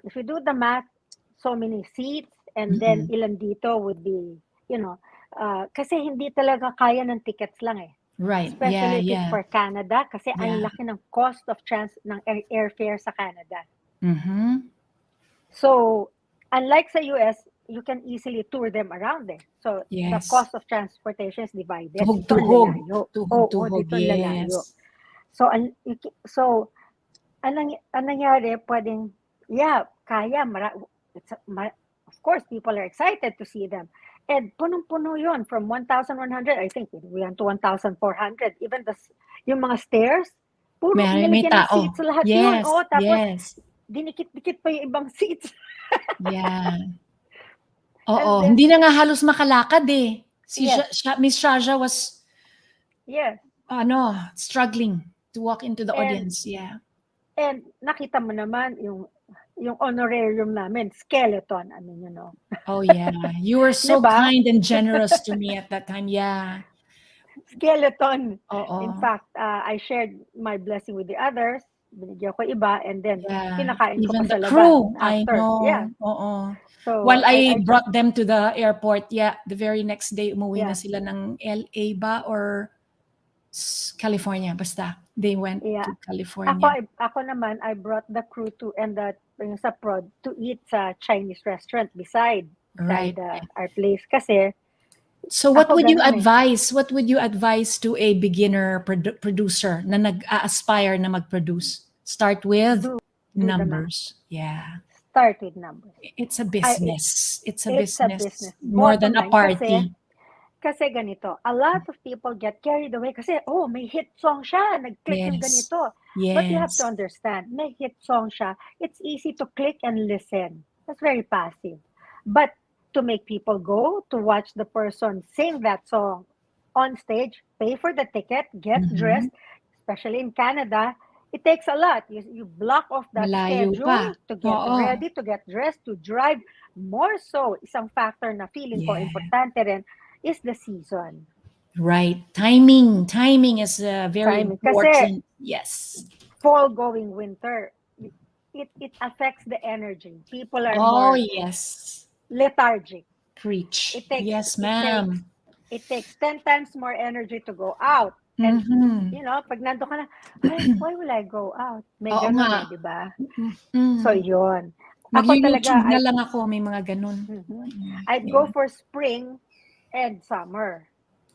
if you do the math, so many seats, and then ilan dito would be, kasi hindi talaga kaya ng tickets lang eh. Right. Especially if it's for Canada, kasi ang laki ng cost of ng airfare sa Canada. So, unlike sa US, you can easily tour them around there. So, the cost of transportation is divided. Tuhog-tuhog. Dito lalayo. So, anong nangyari, pwedeng, kaya, of course, people are excited to see them. And punong-puno yun. From 1,100, I think, we went to 1,400. Even yung mga stairs, puro nilagyan ng seats lahat yun. Tapos, dinikit-dikit pa yung ibang seats. Oo, then, hindi na nga halos makalakad eh. Miss Shaja was struggling to walk into the audience. And nakita mo naman yung honorarium namin, skeleton. Oh yeah, you were so kind and generous to me at that time. Skeleton. In fact, I shared my blessing with the others. Binigyan ko iba, and then kinakain ko pa sa labas. Crew, after. I know. So, while I brought them to the airport, the very next day, umuwi na sila ng LA ba or California, basta. They went to California. Ako naman, I brought the crew to, and sa prod, to eat sa Chinese restaurant beside our place. Kasi, so what would you advise? What would you advise to a beginner producer na nag-aspire na mag-produce? Start with numbers. Start with numbers. It's a business. It's a business. More than a party. Kasi ganito, a lot of people get carried away kasi, may hit song siya, nag-click yung ganito. But you have to understand, may hit song siya, it's easy to click and listen. That's very passive. But to make people go to watch the person sing that song on stage, pay for the ticket, get dressed, especially in Canada, it takes a lot. You block off that schedule to get ready, to get dressed, to drive. More so, isang factor na feeling ko importante rin is the season. Right. Timing is very important. Yes. Fall going winter, it affects the energy. People are more lethargic. Preach. Yes, ma'am. It takes 10 times more energy to go out. And, pag nando ka na, why will I go out? May ganun di ba? So, yun. Mag-YouTube na I- lang ako, may mga ganun. I'd go for spring and summer.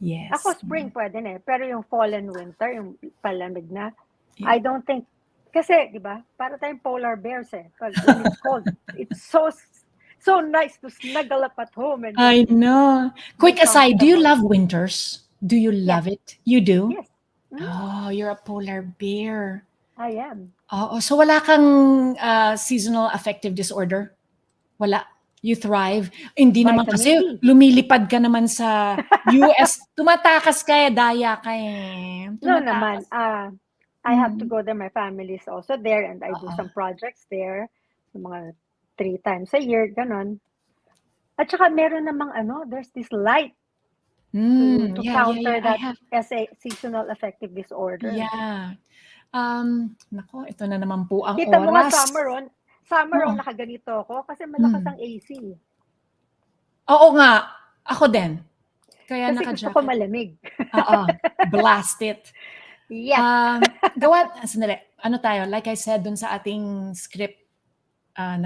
Yes. Ako spring pwede na eh, pero yung fall and winter, yung palamig na, Yeah. I don't think, kasi, di ba, para tayong polar bears eh. Pag when it's cold, it's so nice to snuggle up at home and I know. Quick be aside, do you comfortable. love winters? Do you love it? You do? Yes. Oh, you're a polar bear. I am. Oo, so wala kang seasonal affective disorder? Wala. You thrive. Hindi naman Vitamin kasi D. lumilipad ka naman sa US. Tumatakas ka daya ka eh. No naman. Tumatakas. I have to go there. My family is also there and I do Oo. some projects there. Mga 3 times a year, ganon. At saka meron namang there's this light to counter I that have. seasonal affective disorder. Yeah. Nako, ito na naman po ang Kita mo nga oras. summer Oo. nakaganito ako kasi malakas ang AC. Oo nga. Ako din. Kaya Kasi gusto naka-jacket. ko malamig. Oo. Blast it. Yeah. Sandali. Ano tayo? Like I said dun sa ating script na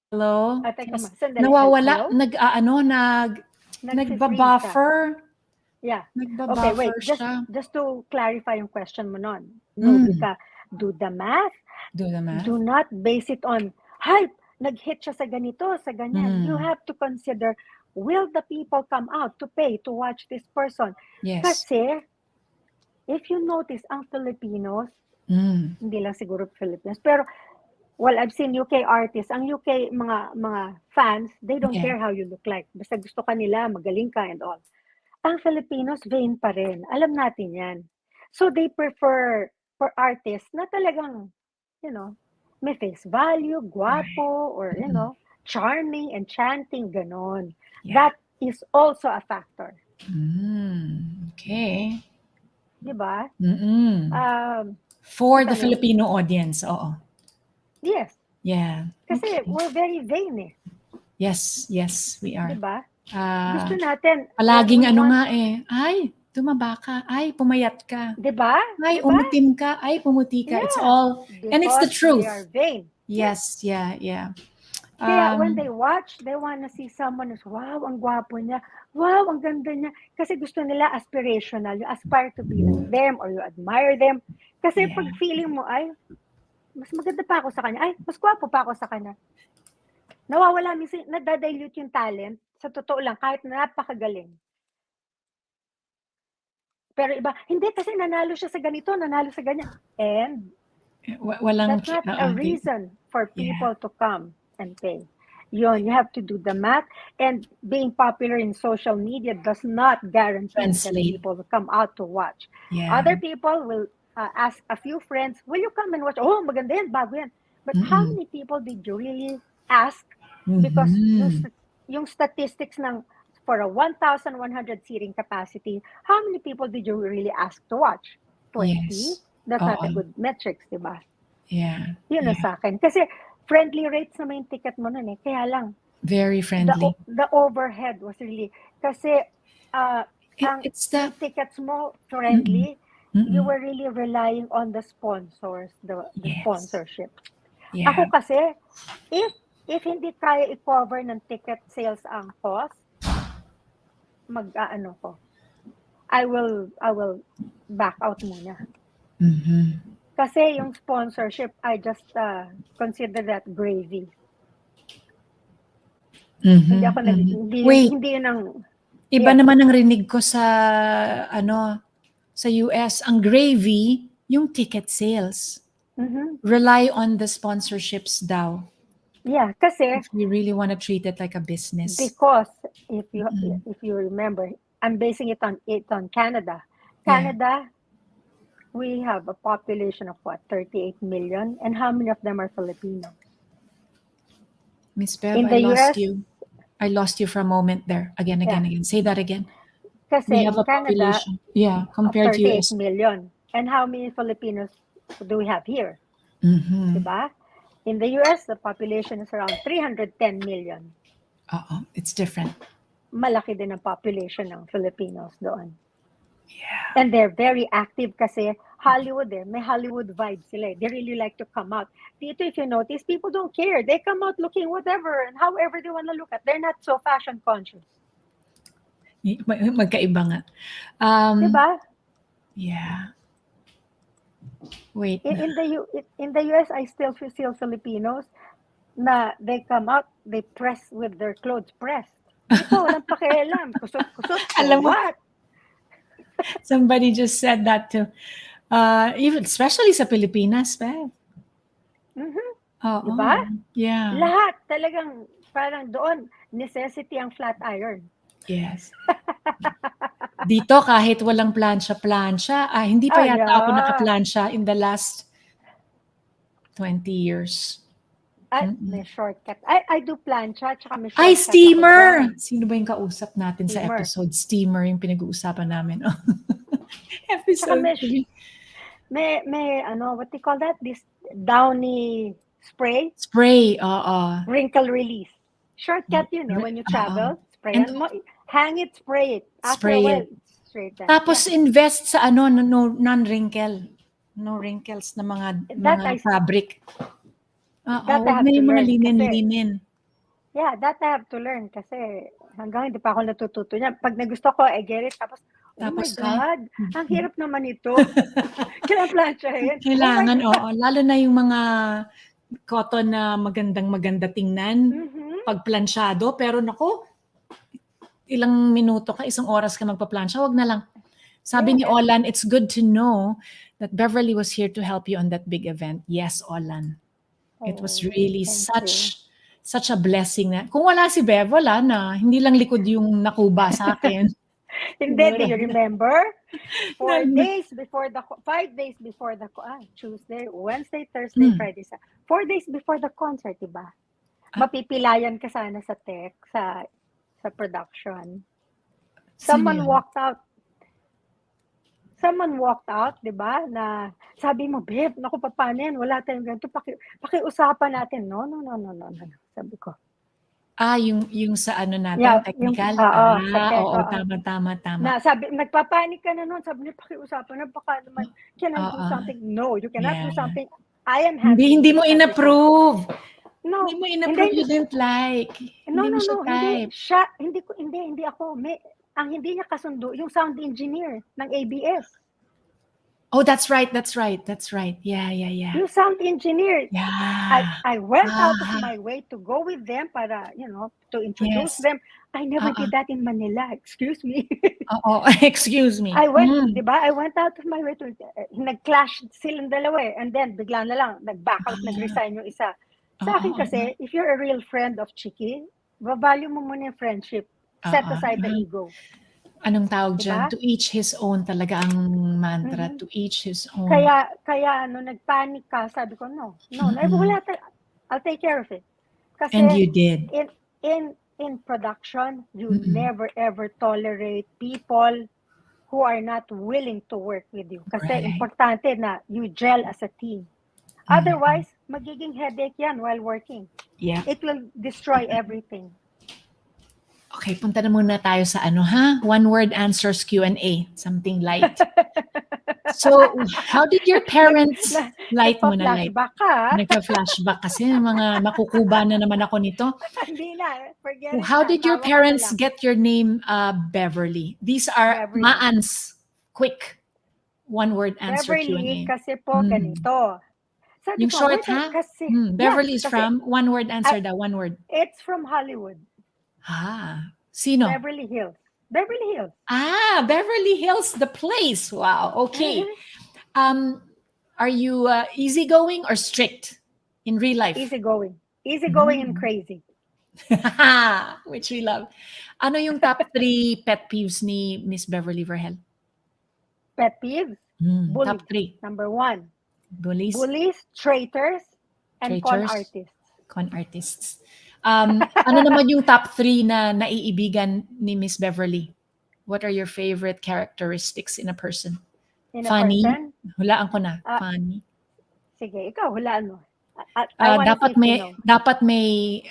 Hello? Teka Yes. sandali. Nawawala. Hello? Nagbabuffer. Yeah. Okay, Nagbabuffer wait. siya. Just to clarify yung question mo nun. No, Vika, do the math. Do the math. Do not base it on, nag-hit siya sa ganito, sa ganyan. You have to consider, will the people come out to pay to watch this person? Yes. Kasi, if you notice, ang Filipinos, hindi lang siguro Filipinos, pero, well, I've seen UK artists, ang UK mga fans, they don't care how you look like. Basta gusto ka nila, magaling ka and all. Ang Filipinos, vain pa rin. Alam natin yan. So, they prefer for artists na talagang, may face value, guapo, or, charming, enchanting, ganon. Yeah. That is also a factor. Okay. Diba? For the Filipino audience, oo. Yes. Yeah. Kasi we're very vain eh. Yes, we are. Diba? Gusto natin. Palaging nga eh. Ay, tumaba ka. Ay, pumayat ka. Diba? Ay, umitim ka. Ay, pumuti ka. Yeah. It's all, and it's the truth. They are vain. Yes, yeah. Kaya when they watch, they wanna see someone who's, wow, ang gwapo niya. Wow, ang ganda niya. Kasi gusto nila aspirational. You aspire to be like them or you admire them. Kasi pag feeling mo, ay, mas maganda pa ako sa kanya. Ay, mas gwapo pa ako sa kanya. Nawawala minsan, nadadilute yung talent. Sa totoo lang, kahit napakagaling. Pero iba, hindi kasi nanalo siya sa ganito, nanalo sa ganyan. And that's not a reason for people to come and pay. You have to do the math. And being popular in social media does not guarantee that people will come out to watch. Yeah. Other people will ask a few friends, will you come and watch? Oh, maganda yan, bago yan. But how many people did you really ask? Because yung statistics ng for a 1,100 seating capacity, how many people did you really ask to watch? 20? Yes. That's not a good metrics, diba? Yeah. Yun na sa akin. Kasi friendly rates na may ticket mo nun eh. Kaya lang. Very friendly. The overhead was really, kasi it's the tickets mo friendly, you were really relying on the sponsors, the sponsorship. Yeah. Ako kasi, if hindi kaya i-cover ng ticket sales ang cost, ko. I will back out muna. Kasi yung sponsorship, I just consider that gravy. Hindi ako hindi yun ang iba naman ang rinig ko sa sa US, ang gravy, yung ticket sales. Rely on the sponsorships daw. Yeah, kasi if you really want to treat it like a business. Because if you remember, I'm basing it on Canada. Canada, we have a population of 38 million, and how many of them are Filipino? Miss Bev, I lost you for a moment there. Again. Say that again. Kasi we have a Canada, population, compared to 38 million. And how many Filipinos do we have here? Diba? In the US, the population is around 310 million. It's different. Malaki din ang population ng Filipinos doon. Yeah. And they're very active kasi Hollywood may Hollywood vibes sila. They really like to come out. Dito, if you notice, people don't care. They come out looking whatever and however they want to look at. They're not so fashion conscious. Magkaiba nga. Diba? Yeah. Wait. In the US, I still feel Filipinos na they come out, they press with their clothes pressed. Dito, walang pakialam. Kusot, Alam mo, what? somebody just said that too. Even especially sa Pilipinas, Bev. Oo. Diba? Yeah. Lahat talagang parang doon, necessity ang flat iron. Yes. Dito kahit walang plancha, hindi pa yata ako naka-plancha in the last 20 years. May shortcut. I do plancha, tsaka may shortcut. Ay, steamer! Sino ba yung kausap natin sa episode? Steamer, yung pinag-uusapan namin. Episode. May what do you call that? This downy spray? Spray, oo. Wrinkle release. Shortcut yun, when you travel. Spray mo, hang it, spray it. After a while, straight down. Tapos invest sa non-wrinkle. No wrinkles na mga fabric. Huwag na yung mga linen-linen. Yeah, that I have to learn kasi hanggang hindi pa ako natututo niya. Pag nagusto ko, I get it. Tapos oh my God, ang hirap naman ito. Kailangan planchahin. Kailangan, Lalo na yung mga cotton na maganda tingnan. Pag planchado. Pero naku, ilang minuto ka, isang oras ka magpa-plancha. Wag na lang. Sabi ni Olan, it's good to know that Beverly was here to help you on that big event. Yes, Olan. It was really such a blessing na. Kung wala si Bev, wala na. Hindi lang likod yung nakuba sa akin. Hindi, do you remember? 5 days before the Tuesday, Wednesday, Thursday, Friday. 4 days before the concert, diba? Mapipilayan ka sana sa tech, sa production. Someone walked out, diba? Na sabi mo, babe, naku, paano yan? Wala tayong ganito. Pakiusapan natin. No. Sabi ko. Yung sa natin, technical? Oo, tama. Na, sabi, nagpapanik ka na noon. Sabi niya, pakiusapan na, baka naman, can I do something? No, you cannot do something. I am happy. Hindi mo in-approve. No. Hindi mo in-approve, you didn't like. No, hindi ako. Ang hindi niya kasundo, yung sound engineer ng ABS. Oh, that's right. Yeah. Yung sound engineer. Yeah. I went out of my way to go with them para, to introduce them. I never did that in Manila. Excuse me. Excuse me. I went, diba? I went out of my way to, nag-clash silang dalawa and then bigla na lang, nag-back out, nag-resign yung isa. Sa akin kasi, if you're a real friend of Chiqui, value mo muna yung friendship. Set aside the ego. Anong tawag dyan? To each his own talaga ang mantra. To each his own. Kaya nagpanic ka, sabi ko, no, I'll take care of it. Kasi and you did. In production, you never ever tolerate people who are not willing to work with you. Kasi importante na you gel as a team. Otherwise, magiging headache yan while working. Yeah. It will destroy everything. Okay, punta na muna tayo sa one-word answers Q&A. Something light. So, how did your parents... light muna, light. Nagpa-flashback kasi mga makukuba na naman ako nito. Hindi na. Forget it. How did your parents get your name, Beverly? These are Maans. Quick. One-word answer Beverly, Q&A. kasi po ganito. Sabi yung ko, short, Beverly is from? One word answer daw, one word. It's from Hollywood. Sino? Beverly Hills. Beverly Hills. Beverly Hills, the place. Wow. Okay. Are you easygoing or strict in real life? Easygoing and crazy. Which we love. Ano yung top 3 pet peeves ni Miss Beverly Vergel? Pet peeves? Bullies. Top 3. Number 1. Bullies, traitors, and con artists. Con artists. Ano naman yung top 3 na naiibigan ni Miss Beverly? What are your favorite characteristics in a person? Funny? Hulaan ko na. Funny. Sige, ikaw, hulaan mo. Dapat may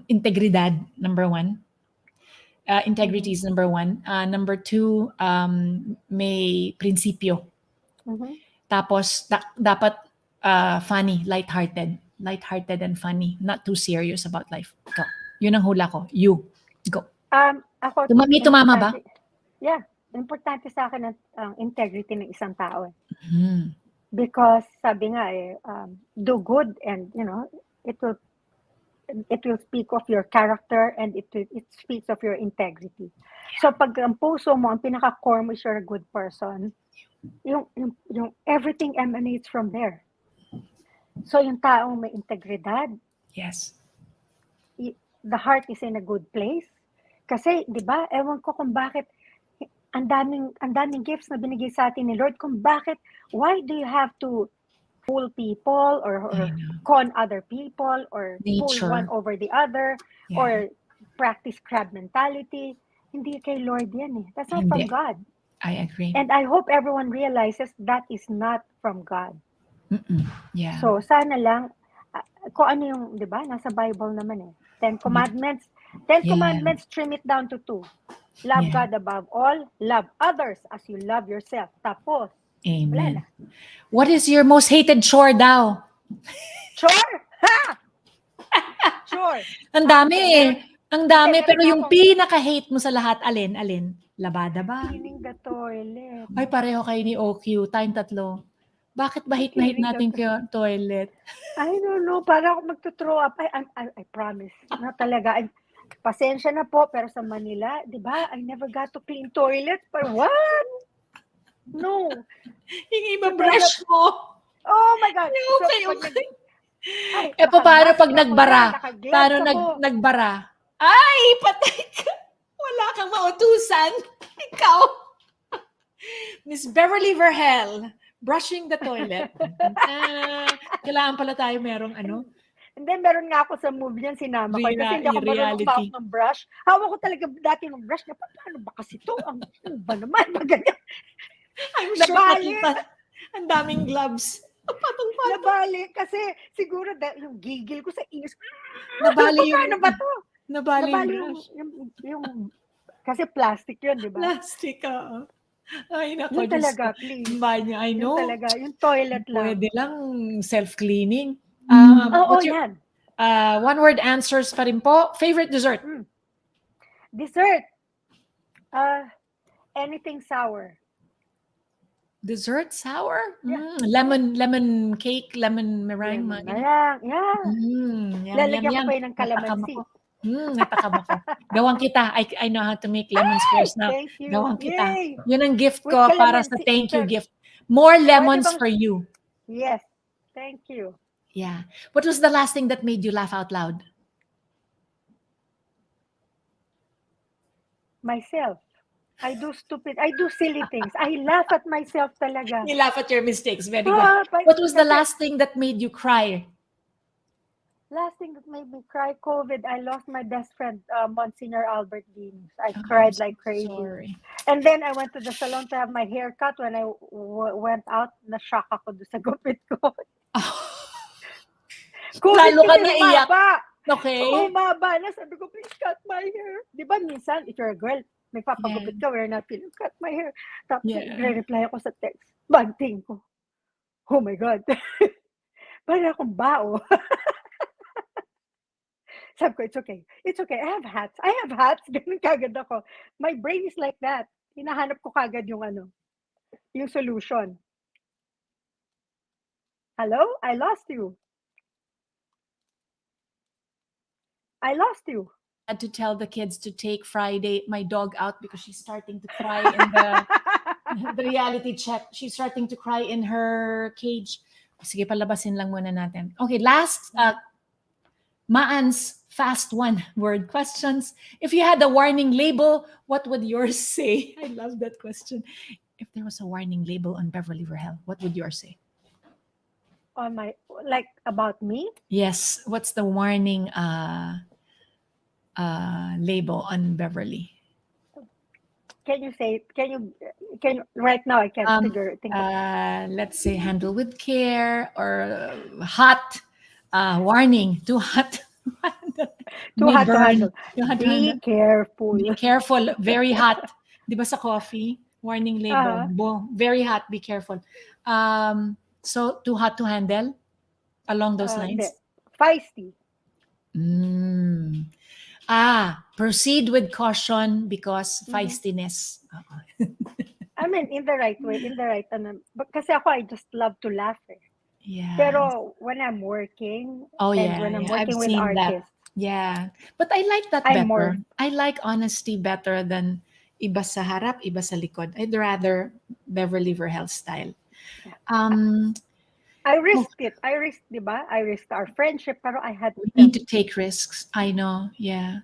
integridad, number 1. Integrity is number 1. Number 2, may prinsipyo. Tapos, dapat funny, lighthearted. Lighthearted and funny. Not too serious about life. Ikaw. Yun ang hula ko. You. Go. Ako, Tumama ba? Yeah. Importante sa akin ang integrity ng isang tao. Hmm. Because sabi nga do good and it will speak of your character and it speaks of your integrity. So pag ang puso mo ang pinaka-core mo is you're a good person, yung everything emanates from there. So yung taong may integridad, Yes. the heart is in a good place. Kasi 'di ba, ewan ko kung bakit ang daming gifts na binigay sa atin ni Lord, why do you have to fool people or con other people or Nature. fool one over the other Yeah. or practice crab mentality? Hindi kay Lord yan eh. That's not from Hindi. God. I agree. And I hope everyone realizes that is not from God. Yeah. So sana lang, kung ano yung, di ba, nasa Bible naman eh. 10 Commandments. 10 Yeah. Commandments, trim it down to 2. Love Yeah. God above all, love others as you love yourself. Tapos, wala Amen. na. What is your most hated chore daw? Chore? Ha! Chore. Ang dami eh. Ang dami. Meron Pero na yung akong- pinaka-hate mo sa lahat, alin? Labada ba? Cleaning the toilet. Ay, pareho kayo ni OQ. Tayong tatlo. Bakit ba hate na hate natin kayo toilet? I don't know. Para ako magto-throw up. I promise. Na talaga. Pasensya na po. Pero sa Manila, di ba? I never got to clean toilets. But what? No. Yung iba brush mo. Oh my God. Okay. pag Paano pag naka-mask nagbara? ako, naka-gloves Paano ako. nagbara? Ay, patay ka. Wala kang mautusan. Ikaw. Miss Beverly Vergel, brushing the toilet. Kailangan pala tayo merong ano? And then, meron nga ako sa movie niyan, sinama ko. Kasi hindi ako marunong reality. ng brush. Hawak ko talaga dati ng brush. Paano ba kasi ito? Ano ba naman? Ganyan. I'm sure Nabali. nakita. Ang daming gloves. Patong-patong. Nabali. Kasi siguro yung gigil ko sa ingis. Nabali yung... Paano ba to? Nabali yung Nabali brush. yung kasi plastic yun, di ba? Plastic, oo. Ay, nako. Yun talaga, please. Banyo, I know. Yun talaga, yung toilet lang. Pwede lang self-cleaning. Oo, yan. One-word answers pa rin po. Favorite dessert? Dessert. Anything sour. Dessert sour? Yeah. Lemon cake, lemon meringue. mga ganyan. Marang, yeah. Yum, Lalagyan yum, ko yum. pa yun ng calamansi. Natakam ako. Gawan kita. I know how to make lemon squares now. Thank you. Gawan kita. Yay! Yun ang gift With ko para sa calamansi. thank you gift. More lemons bang- for you. Yes. Thank you. Yeah. What was the last thing that made you laugh out loud? Myself. I do silly things. I laugh at myself talaga. You laugh at your mistakes. Very good. But What was the kasi last thing that made you cry? last thing that made me cry, COVID, I lost my best friend, Monsignor Albert Venus. I cried like crazy. Sorry. And then I went to the salon to have my hair cut. When I went out, na-shock ako doon sa gupit ko. COVID Lalo ka kasi naiyak. humaba. Okay. Humaba na. Sabi ko, please cut my hair. Di ba minsan, if you're a girl, may papagupit ka, we're not feeling, cut my hair. Tapos reply ako sa text. Banting ko. Oh my God. Parang akong bao. Sabi ko, it's okay. It's okay. I have hats. Ganun kagad ako. My brain is like that. Hinahanap ko kagad yung yung solution. Hello? I lost you. I Had to tell the kids to take my dog out because she's starting to cry in the reality check. She's starting to cry in her cage. Sige, palabasin lang muna natin. Okay, last, Maan's fast one-word questions. If you had a warning label, what would yours say? I love that question. If there was a warning label on Beverly Vergel, what would yours say? On about me? Yes. What's the warning label on Beverly? Can you say it? Can you right now I can't think of let's say handle with care or hot warning, too hot. too hot to handle. Too hot to Be handle. careful. Be careful, very hot. Di ba sa coffee? Warning label. Bong. Very hot. Be careful. So, too hot to handle? Along those Hindi. lines? Feisty. Proceed with caution because feistiness. I mean, in the right way, kasi ako, I just love to laugh. Yeah. Pero when I'm working, when I'm I've working with seen that. artists, Yeah. But I like that I'm better. more- I like honesty better than iba sa harap, iba sa likod. I'd rather Beverly Vergel style. I risked it. Di ba? I risked our friendship, pero I had We need to take risks. I know. Yeah.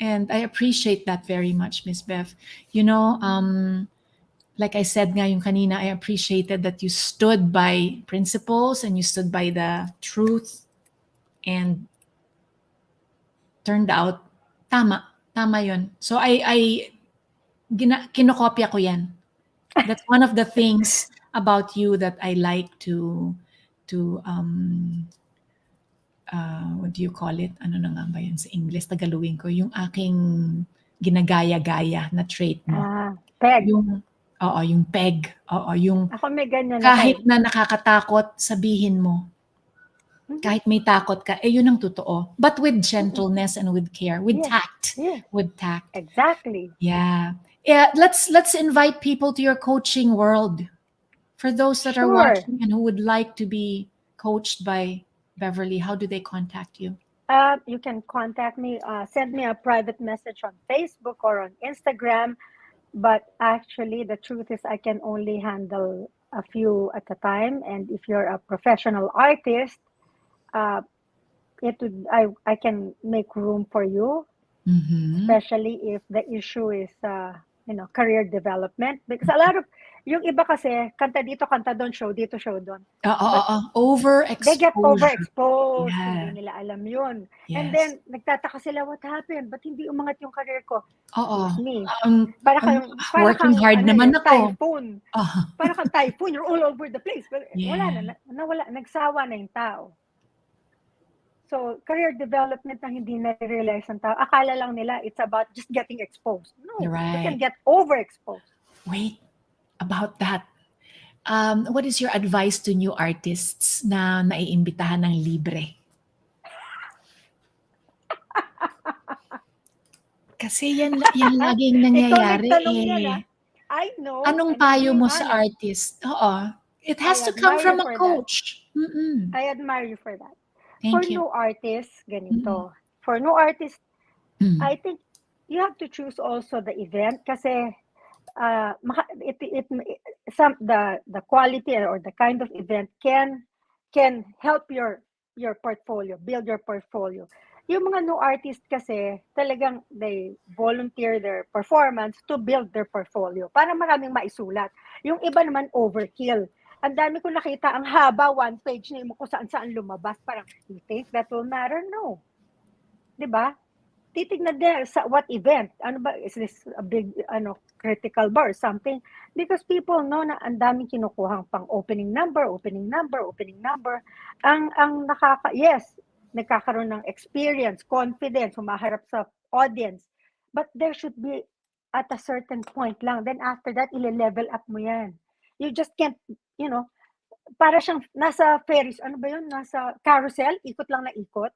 And I appreciate that very much, Miss Bev. You know, like I said nga yung kanina, I appreciated that you stood by principles and you stood by the truth and turned out tama yun. So kinokopya ko yan. That's one of the things about you that I like to what do you call it? Ano na nga ba yun sa English? Tagalogin ko. Yung aking ginagaya-gaya na trait mo. Peg. Yung peg. Yung Ako may ganyan kahit na nakakatakot, sabihin mo. Kahit may takot ka, yun ang totoo. But with gentleness and with care, with tact. Yeah. With tact. Exactly. Yeah. Let's invite people to your coaching world. For those that are watching and who would like to be coached by Beverly, how do they contact you? You can contact me, send me a private message on Facebook or on Instagram. But actually, the truth is I can only handle a few at a time. And if you're a professional artist, I can make room for you, especially if the issue is career development. Because a lot of yung iba kasi kanta dito, kanta doon, show dito, show doon. Overexposure. They get overexposed. Yeah. Hindi nila alam yun. Yes. And then nagtataka sila, what happened? Ba't hindi umangat yung career ko? Oo. Me. Working hard naman ako. Typhoon. Para kang typhoon, you're all over the place. But wala na, nawala, nagsawa na yung tao. So, career development na hindi na-realize ng tao. Akala lang nila it's about just getting exposed. No, you can get overexposed. Wait, about that. What is your advice to new artists na naiimbitahan ng libre? Kasi yan laging nangyayari I know. Anong payo mo sa artist? It has to come from a coach. I admire you for that. Thank you. New artists, ganito. For new artists, I think you have to choose also the event kasi the quality or the kind of event can help your portfolio, build your portfolio. Yung mga new artists kasi talagang they volunteer their performance to build their portfolio para maraming maisulat. Yung iba naman overkill. Ang dami ko nakita, ang haba, one page na mo kung saan-saan lumabas. Parang, you think that will matter? No. Diba? Titignan din sa what event. Ano ba? Is this a big critical bar or something? Because people know na ang daming kinukuhang pang opening number. Nagkakaroon ng experience, confidence, humaharap sa audience. But there should be at a certain point lang. Then after that, ile-level up mo yan. You just can't, para siyang nasa Ferris, ano ba yun? Nasa carousel, ikot lang na ikot.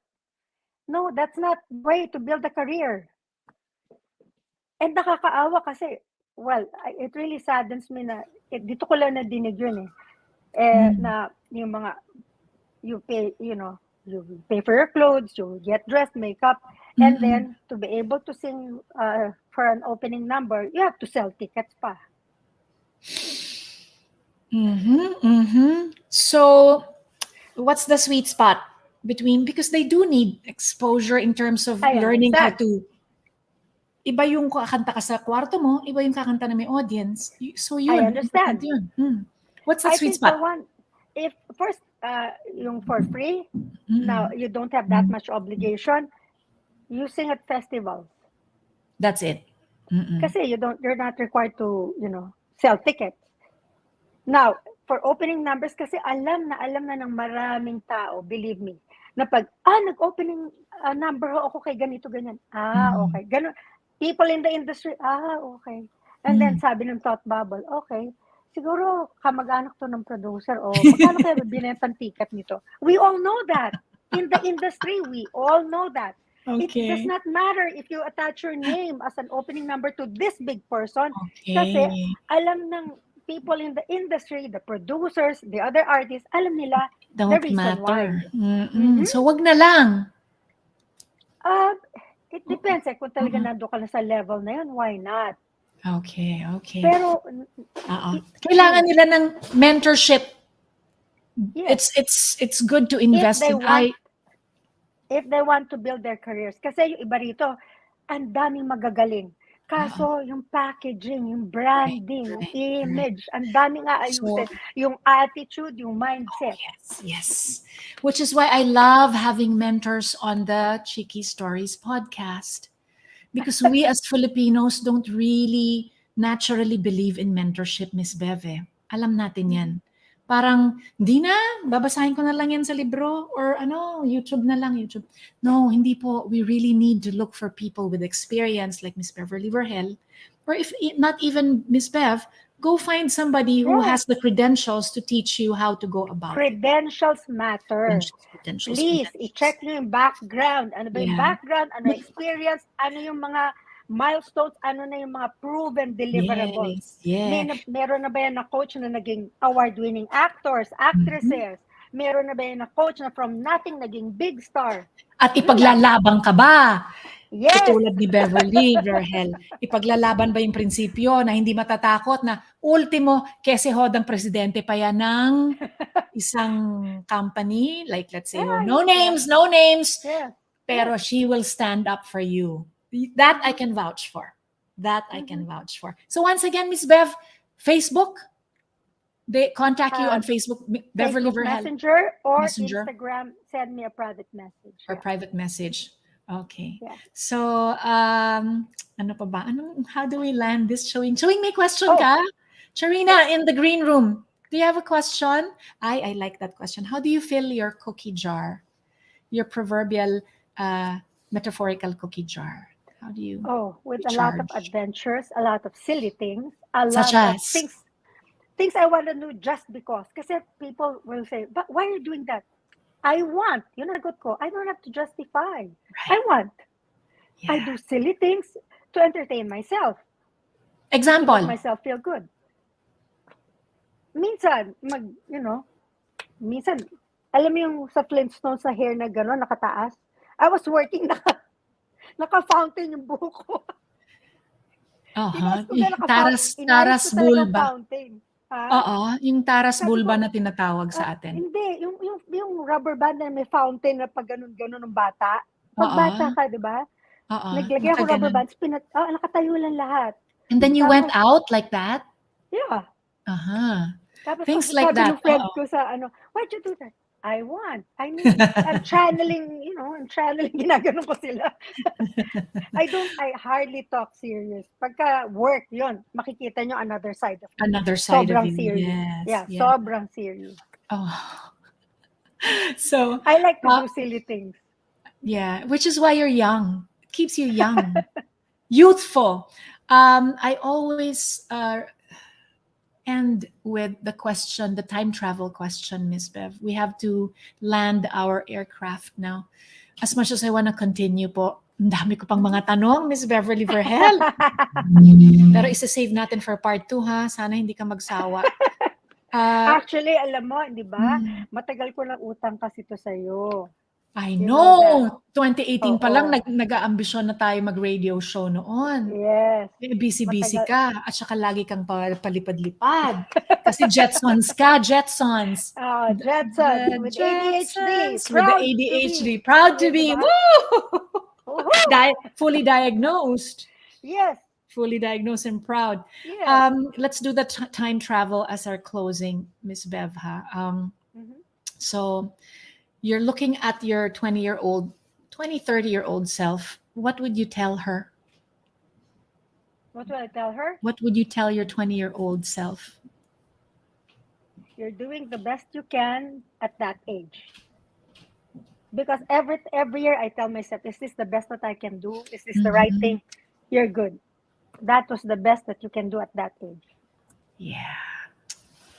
No, that's not the way to build a career. And nakakaawa kasi, it really saddens me na, dito ko lang nadinig yun na yung mga, you pay for your clothes, you get dressed, makeup, and then to be able to sing for an opening number, you have to sell tickets pa. So, what's the sweet spot between, because they do need exposure in terms of learning how to, iba yung kakanta ka sa kwarto mo, iba yung kakanta na may audience. So yun, I understand. Yun. What's the sweet spot? If first, yung for free, now you don't have that much obligation, you sing at festivals. That's it. Kasi you're not required to, sell tickets. Now, for opening numbers, kasi alam na ng maraming tao, believe me, na pag, nag-opening number ako kay ganito, ganyan. Okay. Ganun. People in the industry, okay. And then sabi ng thought bubble, okay, siguro kamag-anak to ng producer o magkano kaya binentang ticket nito? We all know that. In the industry, we all know that. It does Okay. not matter if you attach your name as an opening number to this big person. Okay. Kasi alam ng people in the industry, the producers, the other artists, alam nila the Don't reason why. matter. So, wag na lang. It depends kung talaga nando ka na sa level na yun, why not? Okay. Pero Kailangan nila ng mentorship. yes, It's good to invest in. if they want to build their careers. Kasi yung iba rito, ang daming magagaling. Kaso, yung packaging, yung branding, yung image, ang daming aayusin. Yung attitude, yung mindset. Yes. Which is why I love having mentors on the Chiqui Stories podcast. Because we as Filipinos don't really naturally believe in mentorship, Miss Beve. Alam natin yan. Parang, di na, babasahin ko na lang yan sa libro or YouTube na lang, YouTube. No, hindi po. We really need to look for people with experience like Miss Beverly Vergel. Or if not even Miss Bev, go find somebody who has the credentials to teach you how to go about Credentials matter. Credentials. Please, i-check nyo yung background. Ano ba yung background? Ano experience? Ano yung mga milestones? Ano na yung mga proven deliverables? Meron na ba yan na coach na naging award-winning actors, actresses? Meron na ba yan na coach na from nothing naging big star? At ipaglalaban ka ba? Yes. Katulad ni Beverly Vergel. Ipaglalaban ba yung prinsipyo na hindi matatakot na ultimo, kese hodang presidente pa yan ng isang company, like let's say, no names, Yeah. pero she will stand up for you. That I can vouch for. I can vouch for. So once again, Miss Bev, Facebook, they contact you on Facebook, Beverly Facebook Vergel. Messenger or Instagram, send me a private message. Or private message. Okay. Yeah. So, ano pa ba? How do we land this showing? Showing, may question ka? Charina, in the green room. Do you have a question? I like that question. How do you fill your cookie jar? Your proverbial metaphorical cookie jar. How do you with a lot of adventures, a lot of silly things, a Such lot of as? things I want to do just because. Kasi people will say, but why are you doing that? I want. Yun ang sagot ko. I don't have to justify. Right. I want. Yeah. I do silly things to entertain myself. Example. To make myself feel good. Minsan, minsan, alam mo yung sa Flintstones sa hair na gano'n, nakataas? I was working, naka-fountain yung buhok ko. Taras bulba. Ha? Yung taras bulba na tinatawag sa atin. Hindi, yung rubber band na may fountain na pag ganun-ganun ng bata. Pag bata ka, di ba? Naglagay ako rubber bands, nakatayo lang lahat. And then you went out like that? Yeah. Tapos Things like that. Sabi ng friend ko sa why'd you do that? I want. I need. I'm channeling, ginaganon ko sila. I hardly talk serious. Pagka work, yun, makikita nyo another side of it. Another side sobrang of it. serious. Yes. Sobrang serious. So I like to do silly things. Yeah, which is why you're young. It keeps you young. Youthful. I always end with the question, the time travel question, Miss Bev. We have to land our aircraft now. As much as I want to continue po, ang dami ko pang mga tanong, Miss Beverly Vergel. Pero isa-save natin for part 2, ha? Sana hindi ka magsawa. Actually, alam mo, di ba? Matagal ko ng utang kasi to sa'yo. I know! 2018 pa lang, nag-aambisyon na tayo mag-radio show noon. Yes. Busy-busy ka. At saka lagi kang palipad-lipad. Kasi Jetsons ka, Jetsons. Jetsons. With ADHD. With the ADHD. Proud to be. Woo! Fully diagnosed. Yes. Fully diagnosed and proud. Yes. Let's do the time travel as our closing, Miss Bev. So, you're looking at your 20-year-old, 30-year-old self. What would you tell her? What would I tell her? What would you tell your 20-year-old self? You're doing the best you can at that age. Because every year I tell myself, is this the best that I can do? Is this the right thing? You're good. that was the best that you can do at that age. Yeah.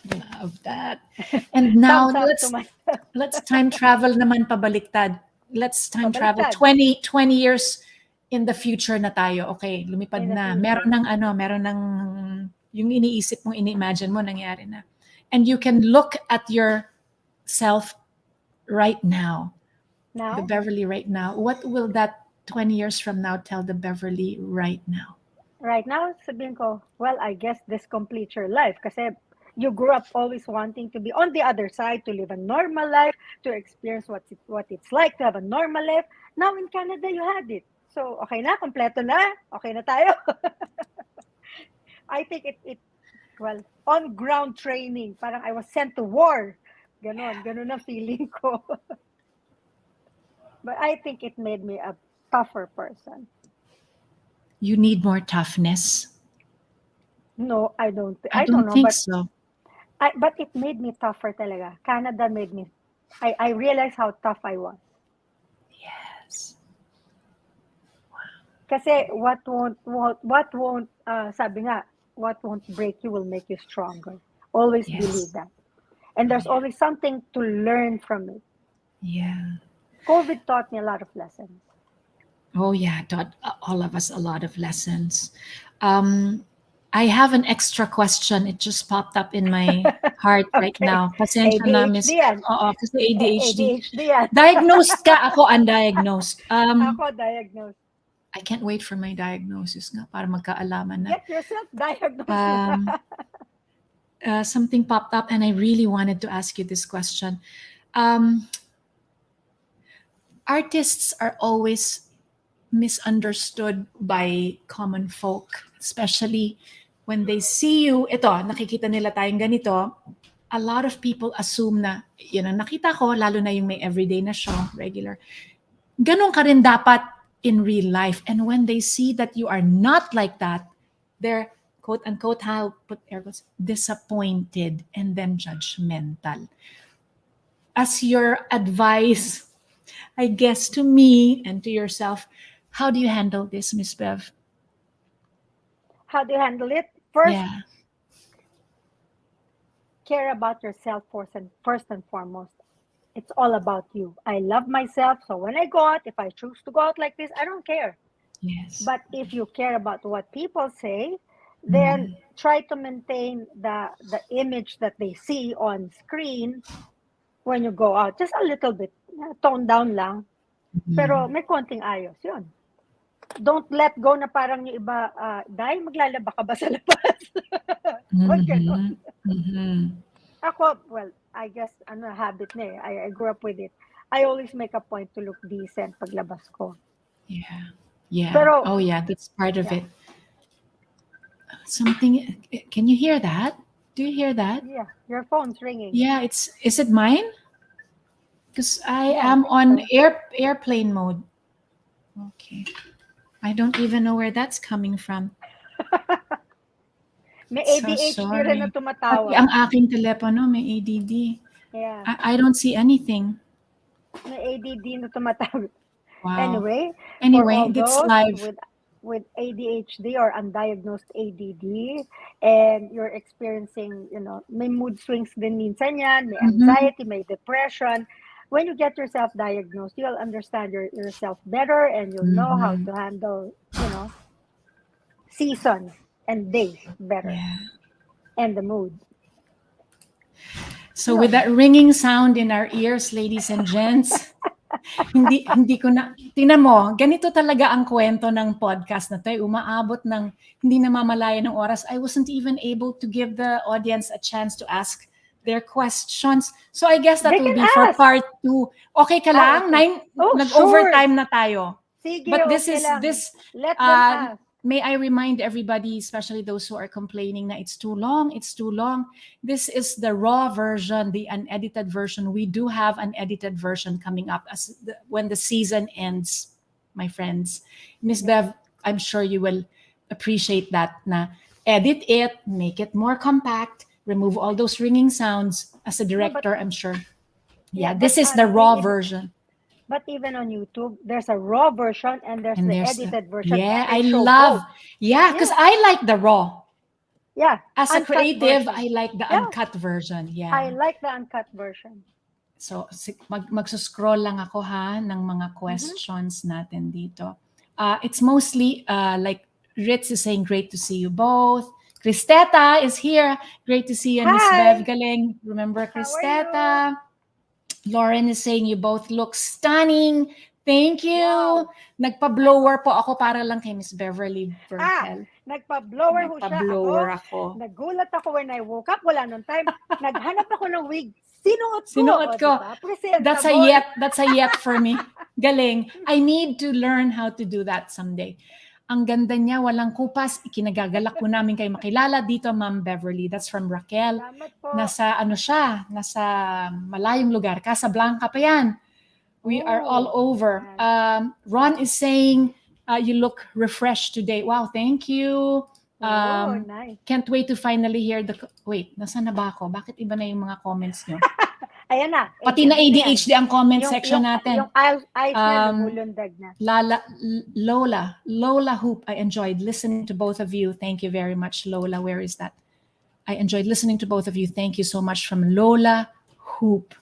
Love that. And now Thumbs up to myself. let's time travel naman pabaliktad. Let's time travel Pabaliktad. 20 years in the future na tayo. Okay, lumipad In the na. future. Meron ng yung iniisip mong ini-imagine mo nangyari na. And you can look at yourself right now. Now, The Beverly right now. What will that 20 years from now tell the Beverly right now? right now, sabihin ko, well, I guess this completes your life. Kasi you grew up always wanting to be on the other side, to live a normal life, to experience what it's like to have a normal life. Now in Canada, you had it. So, okay na, kompleto na. Okay na tayo. I think well, on-ground training. Parang I was sent to war. Ganon na feeling ko. But I think it made me a tougher person. You need more toughness. No, I don't. I don't don't know, think but so. but it made me tougher talaga. Canada made me. I realized how tough I was. Yes. Kasi what won't sabi nga, what won't break you will make you stronger. Always Yes. believe that. And there's always something to learn from it. Yeah. COVID taught me a lot of lessons. Oh yeah, taught all of us a lot of lessons. I have an extra question. It just popped up in my heart right Okay. now. Pasensya na, Miss. ADHD yan. Oo, kasi ADHD. ADHD yan. Diagnosed ka, ako undiagnosed. Ako diagnosed. I can't wait for my diagnosis nga para magkaalaman na. Get yourself diagnosed. Something popped up and I really wanted to ask you this question. Artists are always misunderstood by common folk, especially when they see you. Ito, nakikita nila tayong ganito. A lot of people assume na, nakita ko, lalo na yung may everyday na show, regular. Ganon ka rin dapat in real life. And when they see that you are not like that, they're quote unquote, I'll put air quotes, disappointed and then judgmental. As your advice, I guess, to me and to yourself, how do you handle this, Miss Bev? How do you handle it? First, Yeah. care about yourself first and foremost. It's all about you. I love myself, so when I go out, if I choose to go out like this, I don't care. Yes. But if you care about what people say, then try to maintain the image that they see on screen when you go out. Just a little bit. Tone down lang. Pero may konting ayos. Yun. Don't let go na parang yung iba, dahil maglalaba ka ba sa labas? Wag ganon. Ako, well, I guess, habit na eh. I grew up with it. I always make a point to look decent paglabas ko. Yeah. Yeah. Pero, oh, yeah. That's part of it. Something. Can you hear that? Do you hear that? Yeah. Your phone's ringing. Yeah. Is it mine? Because I am on airplane mode. Okay. I don't even know where that's coming from. May ADHD rin na tumatawa. Ang aking telepono may ADD. Yeah. I don't see anything. May ADD na tumatawag. Wow. Anyway, it's live. With ADHD or undiagnosed ADD, and you're experiencing, may mood swings din minsan yan, may anxiety, may depression. When you get yourself diagnosed, you'll understand yourself better, and you'll know how to handle, seasons and days better, and the mood. So with that ringing sound in our ears, ladies and gents, hindi ko na, tingnan mo, ganito talaga ang kwento ng podcast na to. Umaabot ng hindi namamalaya ng oras. I wasn't even able to give the audience a chance to ask their questions. So I guess that will be for part 2. Okay ka lang? Okay. Nag-overtime na tayo. Sige, But this okay is lang. this. Let them ask. May I remind everybody, especially those who are complaining that it's too long. This is the raw version, the unedited version. We do have an edited version coming up when the season ends, my friends. Miss Bev, I'm sure you will appreciate that. Na edit it, make it more compact, remove all those ringing sounds. As a director, I'm sure. Yeah, this is the raw version. But even on YouTube, there's a raw version and there's And the there's edited version. yeah, And I they show love, both. because Yeah. I like the raw. Yeah. As a Uncut creative, version. I like the Yeah. uncut version. I Yeah. like the uncut version. So magsuscroll lang ako ha ng mga questions natin dito. It's mostly like Ritz is saying, great to see you both. Cristeta is here. Great to see you, Miss Hi. Bev Galing. Remember How are Cristeta? Lauren is saying you both look stunning. Thank you. Wow. Nagpa-blower po ako para lang kay Miss Beverly Vergel. Nagpa-blower ho siya. Nagpa-blower Ako, ako. nagulat ako when I woke up. Wala nung time. Naghanap ako ng wig. Sinuot ko. Sinuot ko. Diba? Presentable. That's a yet for me. Galing. I need to learn how to do that someday. Ang ganda niya, walang kupas. Ikinagagalak po namin kayo makilala dito, Ma'am Beverly. That's from Raquel. Salamat po. Nasa nasa malayong lugar. Casablanca pa yan. We are all over. Ron is saying, you look refreshed today. Wow, thank you. Nice. Can't wait to finally hear the... Wait, nasaan na ba ako? Bakit iba na yung mga comments nyo? Ayan na. Pati na ADHD ang comment section natin. Yung eyes na lumulundag na. Lola Hoop, I enjoyed listening to both of you. Thank you very much, Lola. Where is that? I enjoyed listening to both of you. Thank you so much from Lola Hoop.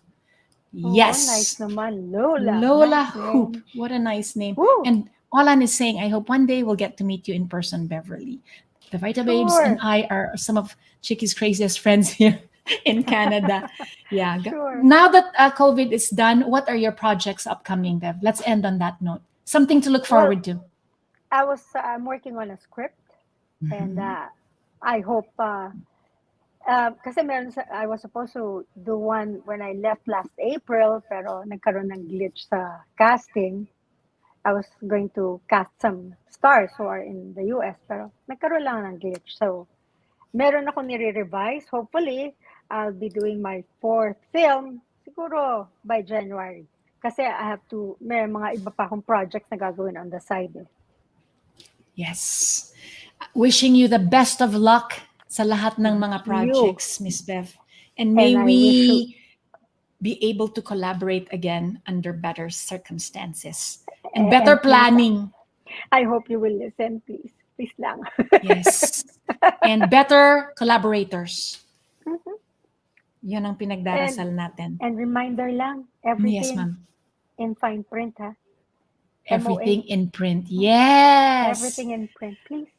Yes. Nice naman, Lola. Lola Nice Hoop. name. What a nice name. Woo. And Olan is saying, I hope one day we'll get to meet you in person, Beverly. The Vita Babes and I are some of Chiqui's craziest friends here in Canada. Yeah. Sure. Now that COVID is done, what are your projects upcoming, Bev? Let's end on that note. Something to look forward to. I'm working on a script, and I hope kasi I was supposed to do one when I left last April, pero nagkaroon ng glitch sa casting. I was going to cast some stars who are in the US, pero nagkaroon lang ng glitch. So, meron ako nire-revise. Hopefully, I'll be doing my 4th film siguro by January. Kasi may mga iba pa akong projects na gagawin on the side. Yes. Wishing you the best of luck sa lahat ng mga projects, Miss Bev. And may we be able to collaborate again under better circumstances and better planning. I hope you will listen, please. Please lang. Yes. And better collaborators. Yan ang pinagdarasal natin. And reminder lang, everything Yes, ma'am. in fine print, ha? Everything in print. Yes. Everything in print, please.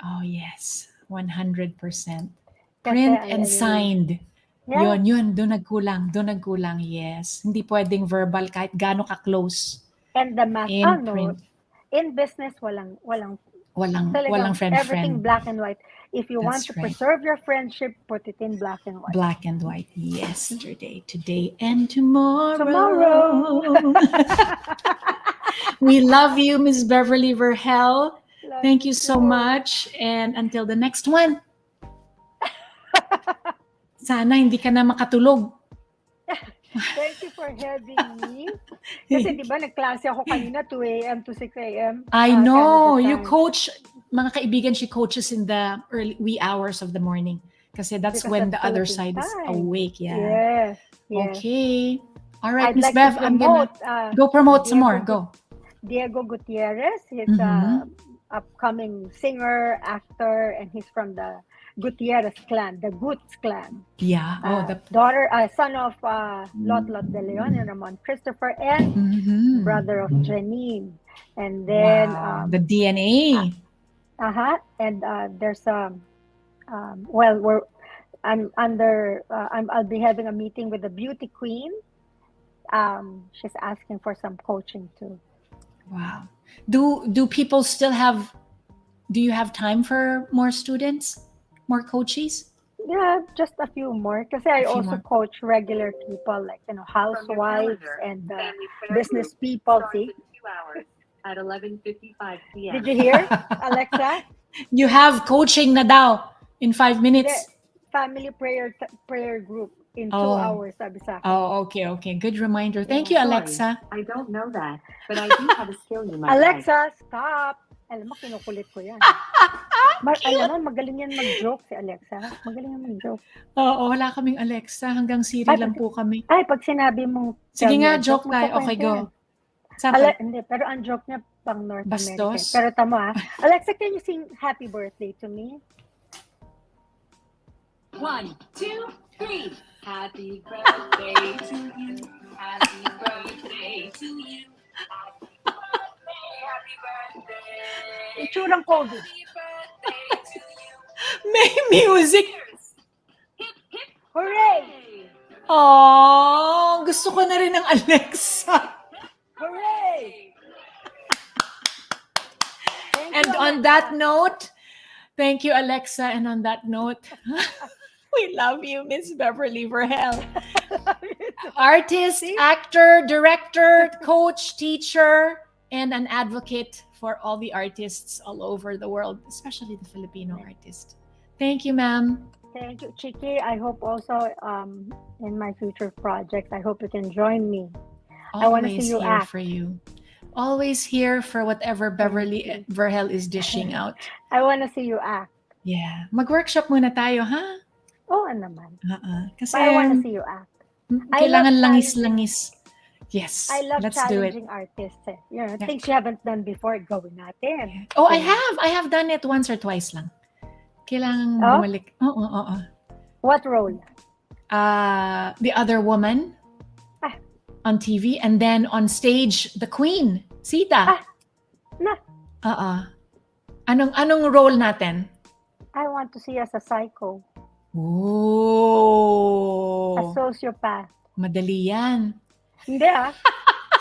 Oh, yes. 100%. Print and signed. Yeah. Yun. Doon nagkulang. Yes. Hindi pwedeng verbal kahit gaano ka-close. And the math, In print. In business, walang friend. Everything black and white. If you want That's to right. preserve your friendship, put it in black and white. Black and white. Yesterday, today, and tomorrow. We love you, Miss Beverly Vergel. Thank you so much. And until the next one. Sana hindi ka na makatulog. Thank you for having me. Kasi di ba nagklase ako kanina 2 a.m. to 6 a.m. I know. Canada You time. coach, mga kaibigan, she coaches in the early wee hours of the morning. Kasi that's Because when that's the other Philippine side is time. awake. Yeah. Yes. Okay. All right, I'd Miss like Bev, to I'm gonna promote, go promote some more. Diego Go. Diego Gutierrez. He's Mhm. upcoming singer, actor, and he's from the Gutierrez clan, the Guts clan. Yeah. The Son of Lot De Leon and Ramon Christopher, and Mhm. brother of Janine. And then Wow, the DNA. and there's I'll be having a meeting with the beauty queen. She's asking for some coaching too. Wow. Do people still have? Do you have time for more students, more coaches? Yeah, just a few more. Because I A few also more. coach regular people, like housewives and business people. See, At 11:55 p.m. did you hear, Alexa? You have coaching na daw in 5 minutes. Family prayer group in 2 Oh. hours, sabi sa akin. Oh, okay. Good reminder. Thank you, Sorry, Alexa. I don't know that, but I do have a skill you might like. Alexa, stop! Alam mo, kinukulit ko yan. Alam mo, magaling yan mag-joke si Alexa. Magaling yan mag-joke. Oo, wala kaming Alexa. Hanggang Siri lang po kami. Ay, pag sinabi mong... Sige nga, tell me a joke tayo. Okay, magkukwento go. yan. Sample. Hindi, pero ang joke niya pang North America. Bastos. Pero tamo Alexa, can you sing Happy Birthday to me? 1, 2, 3. Happy birthday to you. Happy birthday to you. Happy birthday. Itsurang COVID. Happy birthday to you. May music. Hooray! Oh, gusto ko na rin ng Alexa. Hooray! Thank And you, on Alexa. that note, thank you, Alexa. And on that note, we love you, Miss Beverly Vergel. Artist, actor, director, coach, teacher, and an advocate for all the artists all over the world, especially the Filipino artists. Thank you, ma'am. Thank you, Chiqui. I hope also in my future projects, I hope you can join me. I want to Always see you here act. for you. Always here for whatever Beverly Vergel is dishing out. I want to see you act. Yeah. Mag-workshop muna tayo, ha? Oo naman. Kasi But I want to see you act. I kailangan love langis-langis. Yes. I love Let's do it. challenging artists. You know, Yeah. things you haven't done before, gawin natin. Oh, I have done it once or twice lang. Kailangan Oh? bumalik. Oo. What role? The other woman on TV, and then on stage, the queen, Sita. Na. Anong role natin? I want to see as a psycho, a Oh. sociopath. Madali yan. Hindi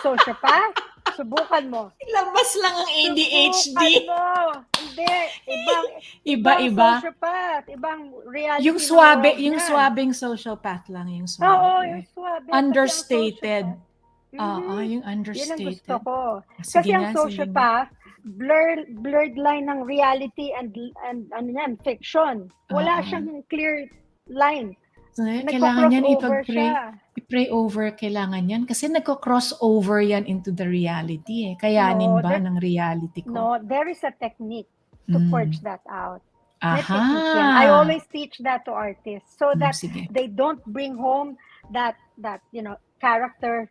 sociopath? Subukan mo. Ilabas lang ang ADHD. Subukan mo. Hindi. Iba-iba. Sociopath. Ibang reality. Yung ng swabe, world yung yan. swabing sociopath lang, yung swabe. Oo, yung swabe. Understated. Kasi ang sociopath. Yung Yun ang understated. gusto ko. Sige Kasi ang nga, sige sociopath, blurred line ng reality and ano yan, fiction. Wala Oo. siyang clear line. So, kailangan yan Nagko-crossover ipag-pray. siya. I-pray over, kailangan yan. Kasi nagko-crossover yan into the reality. Kayanin No, ba ng reality ko? No, there is a technique to purge that out. May Aha. technique yan. I always teach that to artists so that Sige. they don't bring home that character.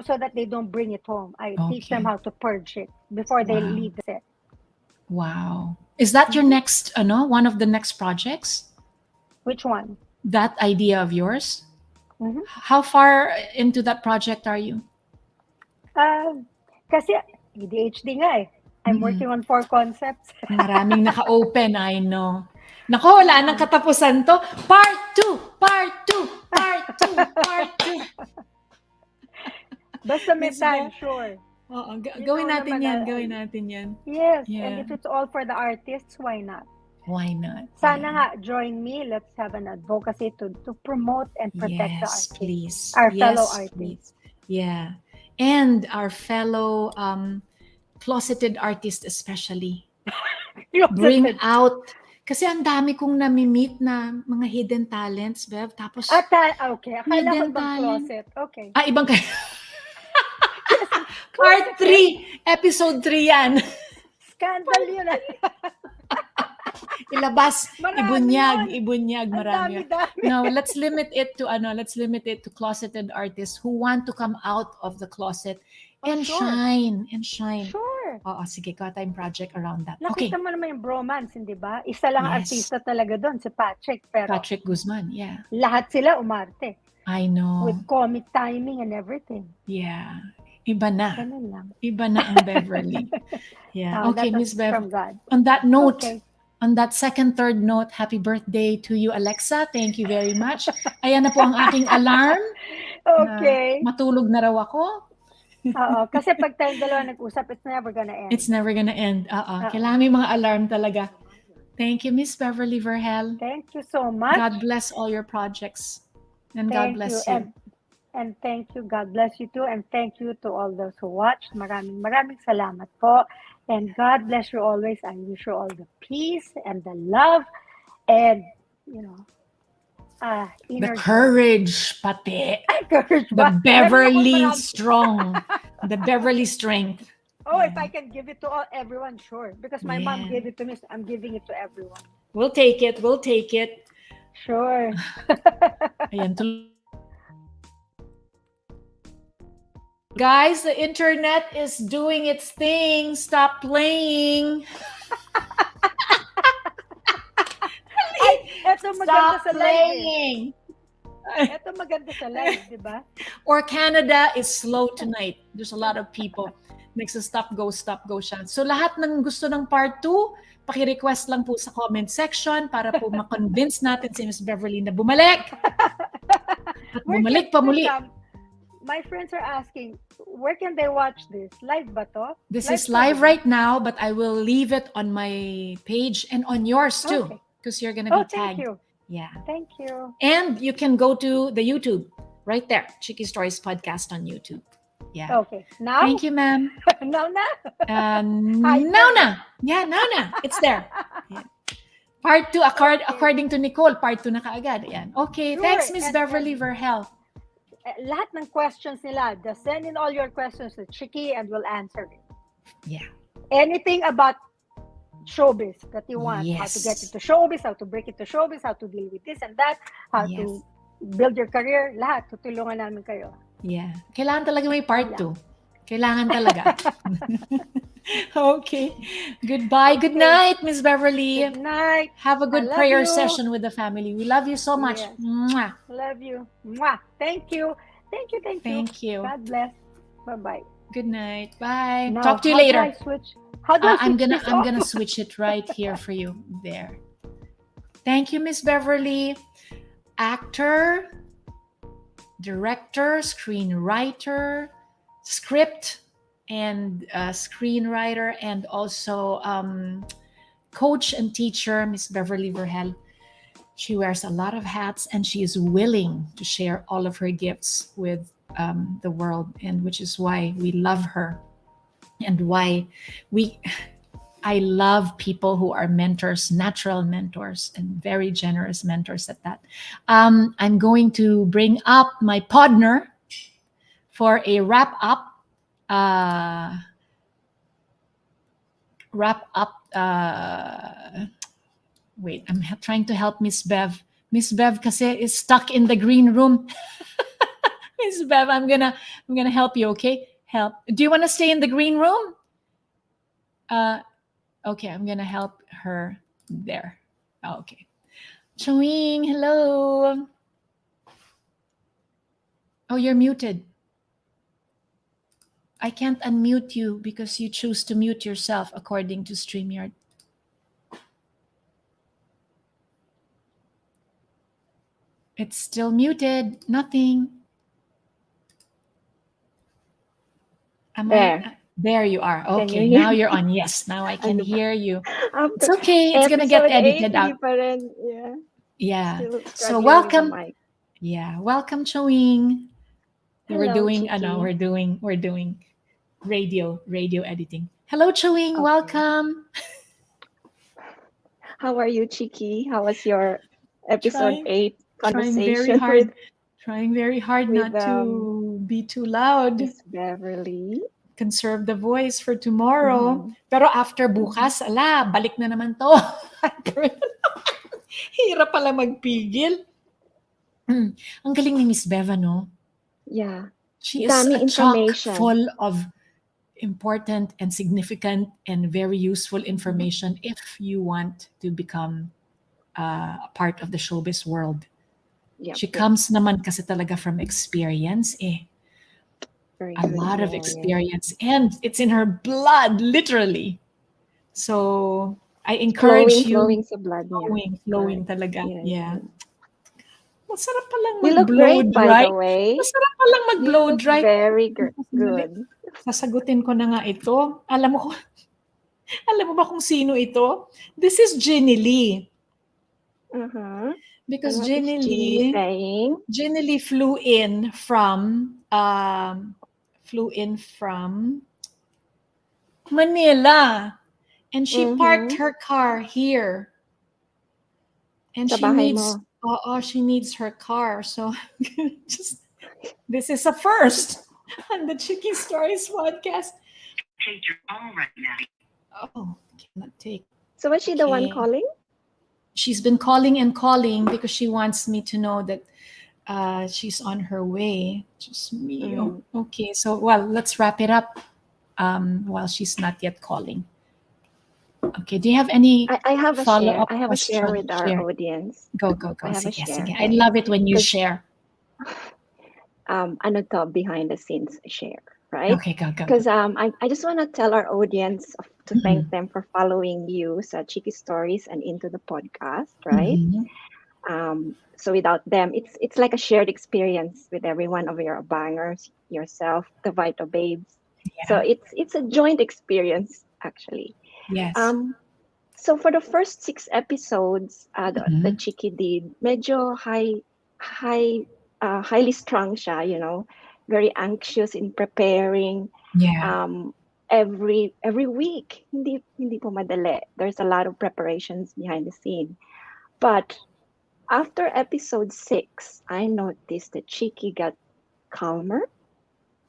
So that they don't bring it home. I teach Okay. them how to purge it before they Wow. leave the set. Wow. Is that your next, one of the next projects? Which one? That idea of yours? Mhm. How far into that project are you? Kasi ADHD nga eh. I'm working on 4 concepts. Maraming naka-open, I know. Nako, wala nang katapusan to. Part 2! Part 2! Part 2! Part 2! Basta may Miss time, Beth. sure. Oo, You gawin know natin naman yan, na- gawin natin yan. Yes, Yeah. and if it's all for the artists, why not? Why not? Sana nga, join me. Let's have an advocacy to promote and protect the Yes, artists. please. Our Yes, fellow please. artists. Yeah. And our fellow closeted artists especially. Bring out. Kasi ang dami kong nami-meet na mga hidden talents, Bev. Tapos, Okay. Akala ko Hidden bang talent. closet. Okay. ibang Part 3. Episode 3 yan. Scandal yun. Ilabas. Marami Ibunyag. Ang Marami. dami-dami. No, let's limit it to closeted artists who want to come out of the closet and sure. shine. Sure. Oo, sige, got time project around that. Okay, Nakita mo naman yung bromance, hindi ba? Isa lang Yes. artista talaga doon, si Patrick. Pero Patrick Guzman, yeah. lahat sila umarte. I know. With comic timing and everything. Yeah. Iba na. Ganun lang. Iba na ang Beverly. Yeah. Okay, that was Miss Bev. From God. On that note, Okay. on that second, third note, happy birthday to you, Alexa. Thank you very much. Ayan na po ang aking alarm. Okay. Matulog na raw ako. Oo. Kasi pag tayong dalawa nag-usap, it's never gonna end. It's never gonna end. Kailangan may mga alarm talaga. Thank you, Miss Beverly Vergel. Thank you so much. God bless all your projects. And God Thank bless you. you. And thank you. God bless you too. And thank you to all those who watched. Maraming salamat po. And God bless you always. I wish you all the peace and the love and, The inner courage, pati. courage. The ba? Beverly Meron ako strong. The Beverly strength. if I can give it to everyone, sure. Because my mom Yeah. gave it to me, so I'm giving it to everyone. We'll take it. Sure. Ayan, Guys, the internet is doing its thing. Stop playing. Ay, eto maganda Stop sa live playing. Eto maganda sa live, di ba? Or Canada is slow tonight. There's a lot of people. Stop, go siya. So lahat ng gusto ng part 2, paki-request lang po sa comment section para po ma-convince natin si Miss Beverly na bumalik. At bumalik pa muli. My friends are asking, where can they watch this? Live ba to? This is live right now, but I will leave it on my page and on yours too, because you're going to be tagged. Thank you. Yeah. Thank you. And you can go to the YouTube right there, Chiqui Stories Podcast on YouTube. Yeah. Okay. Now? Thank you, ma'am. Now na? Now na. Yeah, now na. It's there. Yeah. Part 2, according to Nicole, part 2 na kaagad. Yan. Okay, Sure. thanks, Miss Beverly Vergel. Lahat ng questions nila, just send in all your questions to Chiqui and we'll answer it. Yeah. Anything about showbiz that you want, Yes. how to get into showbiz, how to break into showbiz, how to deal with this and that, how Yes. to build your career, lahat, tutulungan namin kayo. Yeah. Kailangan talaga may part 2. Kailangan talaga. Okay. Goodbye. Good night, Miss Beverly. Good night. Have a good I love prayer you. session with the family. We love you so much. Yes. Mwah. Love you. Mwah. Thank you. Thank you. Thank you. God bless. Bye-bye. Good night. Bye. Now, Talk to you how do later. I switch? How do I I'm switch gonna this I'm off? gonna switch it right here for you. There. Thank you, Miss Beverly. Actor, director, screenwriter, script, and screenwriter, and also coach and teacher, Miss Beverly Vergel. She wears a lot of hats, and she is willing to share all of her gifts with the world, and which is why we love her, and why I love people who are mentors, natural mentors, and very generous mentors at that. I'm going to bring up my partner for a wrap up. Wait, I'm trying to help Miss Bev. Miss Bev kasi is stuck in the green room. Miss Bev, I'm gonna help you, okay? Help. Do you want to stay in the green room? Okay, I'm gonna help her there. Okay. Chewing, hello. Oh, you're muted. I can't unmute you because you choose to mute yourself according to StreamYard. It's still muted. Nothing. There you are. Okay, now you're on. Yes, now I can hear you. It's okay. It's gonna get edited out. Yeah. So welcome. Yeah, welcome, Chewing. We're doing radio editing. Hello, Chewing. Welcome. How are you, Chiqui? How was your episode 8 conversation? Trying very hard with, not to be too loud. Miss Beverly. Conserve the voice for tomorrow. Pero after bukas, balik na naman to. Hirap pala magpigil. Ang galing ni Miss Beva, no? Yeah. She is a chock full of important and significant and very useful information if you want to become a part of the showbiz world. Yep, she comes naman kasi talaga from experience a lot of experience, and it's in her blood, literally. So I encourage you. Flowing sa blood niya. Flowing talaga. Yeah. Masarap palang mag-blow dry. By the way. Masarap palang mag-blow dry. Very good. Sasagutin ko na nga ito. Alam mo ba kung sino ito? This is Ginny Lee. Because Ginny Lee flew in from Manila, and she parked her car here, and she needs her car. So this is a first on the Chiqui Stories podcast. Take your call right now. Oh, cannot take. So was she the one calling? She's been calling and calling because she wants me to know that She's on her way. Just me. Oh, okay. So, well, let's wrap it up while she's not yet calling. Okay. Do you have any I have a share. follow-up I have a share question? with our Share. audience. Go. I have a Sige, share. sige. I love it when you 'Cause share. ano to, behind the scenes share, right? Okay, go. Because I just want to tell our audience to thank them for following you sa Chiqui Stories and into the podcast, right? So without them, it's like a shared experience with every one of your bangers, yourself, the Vito Babes. So Yeah. it's a joint experience actually. Yes. So for the first 6 episodes, the Chiqui did, medyo highly strung siya, very anxious in preparing. Yeah. Every week, hindi po madali. There's a lot of preparations behind the scene. But after episode 6, I noticed that Chiqui got calmer,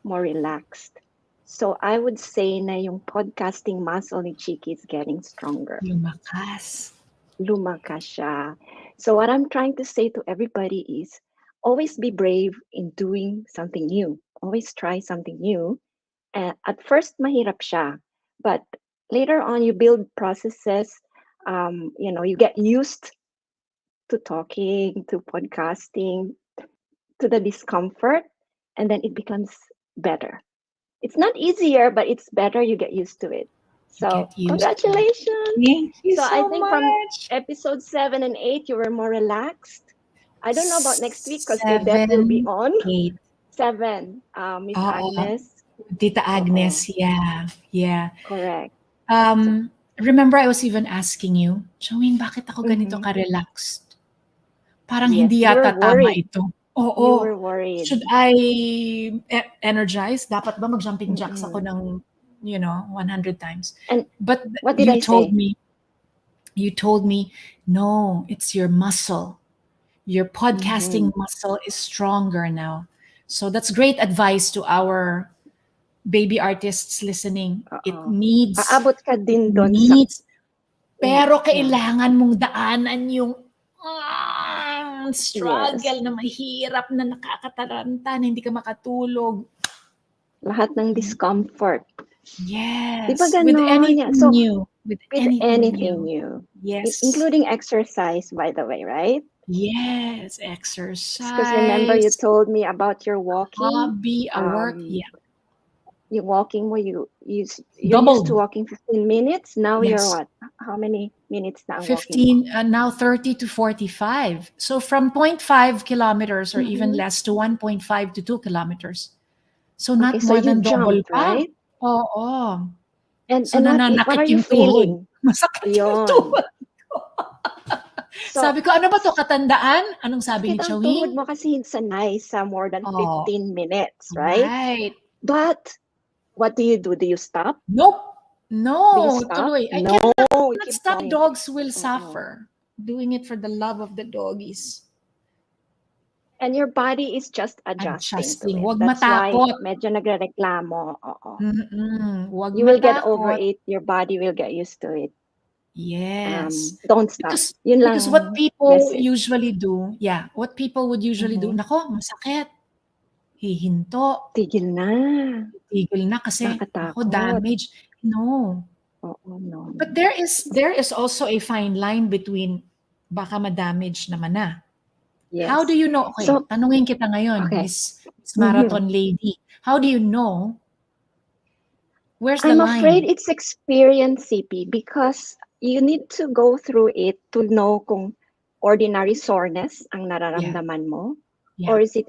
more relaxed. So I would say na yung podcasting muscle ni Chiqui is getting stronger. Lumakas. Lumakas siya. So what I'm trying to say to everybody is always be brave in doing something new. Always try something new. At first, mahirap siya. But later on, you build processes. You get used to talking, to podcasting, to the discomfort, and then it becomes better. It's not easier, but it's better. You get used to it. So Get used to it. congratulations. Thank you So so I think from much. episode 7 and 8, you were more relaxed. I don't know about next week because the 7, Deb will be on. 8. 7, Miss Oo. Agnes. Tita Agnes, yeah. Correct. Remember I was even asking you, Joanne, bakit ako ganito ka-relaxed? Parang Yes, hindi you were yata tama worried. ito. You Oo. were worried. Should I energize? Dapat ba mag-jumping jacks ako ng, 100 times? And But what did I say? You told me, no, it's your muscle. Your podcasting muscle is stronger now. So that's great advice to our baby artists listening. It needs, Aabot ka din doon pero kailangan mong daanan yung struggle na mahirap na nakakataranta, na hindi ka makatulog. Lahat ng discomfort. Yes. Diba With ganon? anything So, new. With anything new. Yes. Including exercise, by the way, right? Yes, exercise. Because remember you told me about your walking. Hobby, a work, Your walking where you're used Doubled. to walking 15 minutes. Now Yes. you're what? How many minutes now? 15, now 30 to 45. So from 0.5 kilometers or even less to 1.5 to 2 kilometers. So not so more you than double jumped, pa. right? Oo. And So what nananakit are you yung tuhod. feeling? Masakit yung tuhod ko. Sabi ko, ano ba to katandaan? Anong sabi ni Sakit ang Chawing? tuhod mo kasi sanay sa more than 15 minutes, right? Right. But what do you do? Do you stop? Nope. Do you No, stop? tuloy. I No, cannot keep stop. going. Dogs will suffer. Doing it for the love of the doggies. And your body is just adjusting to it. Huwag That's matakot. why medyo nagrereklamo. Huwag You will get matakot. over it. Your body will get used to it. Yes. Don't stop. Because what people message. usually do, what people would usually do, nako, masakit. Hihinto. Tigil na kasi Nakatakot. ako damage. No. No. But there is also a fine line between baka ma-damage naman na. Yes. How do you know? Okay, So, tanungin kita ngayon, okay. Miss Marathon Lady. How do you know? Where's the I'm line? afraid it's experience, CP, because you need to go through it to know kung ordinary soreness ang nararamdaman mo, or is it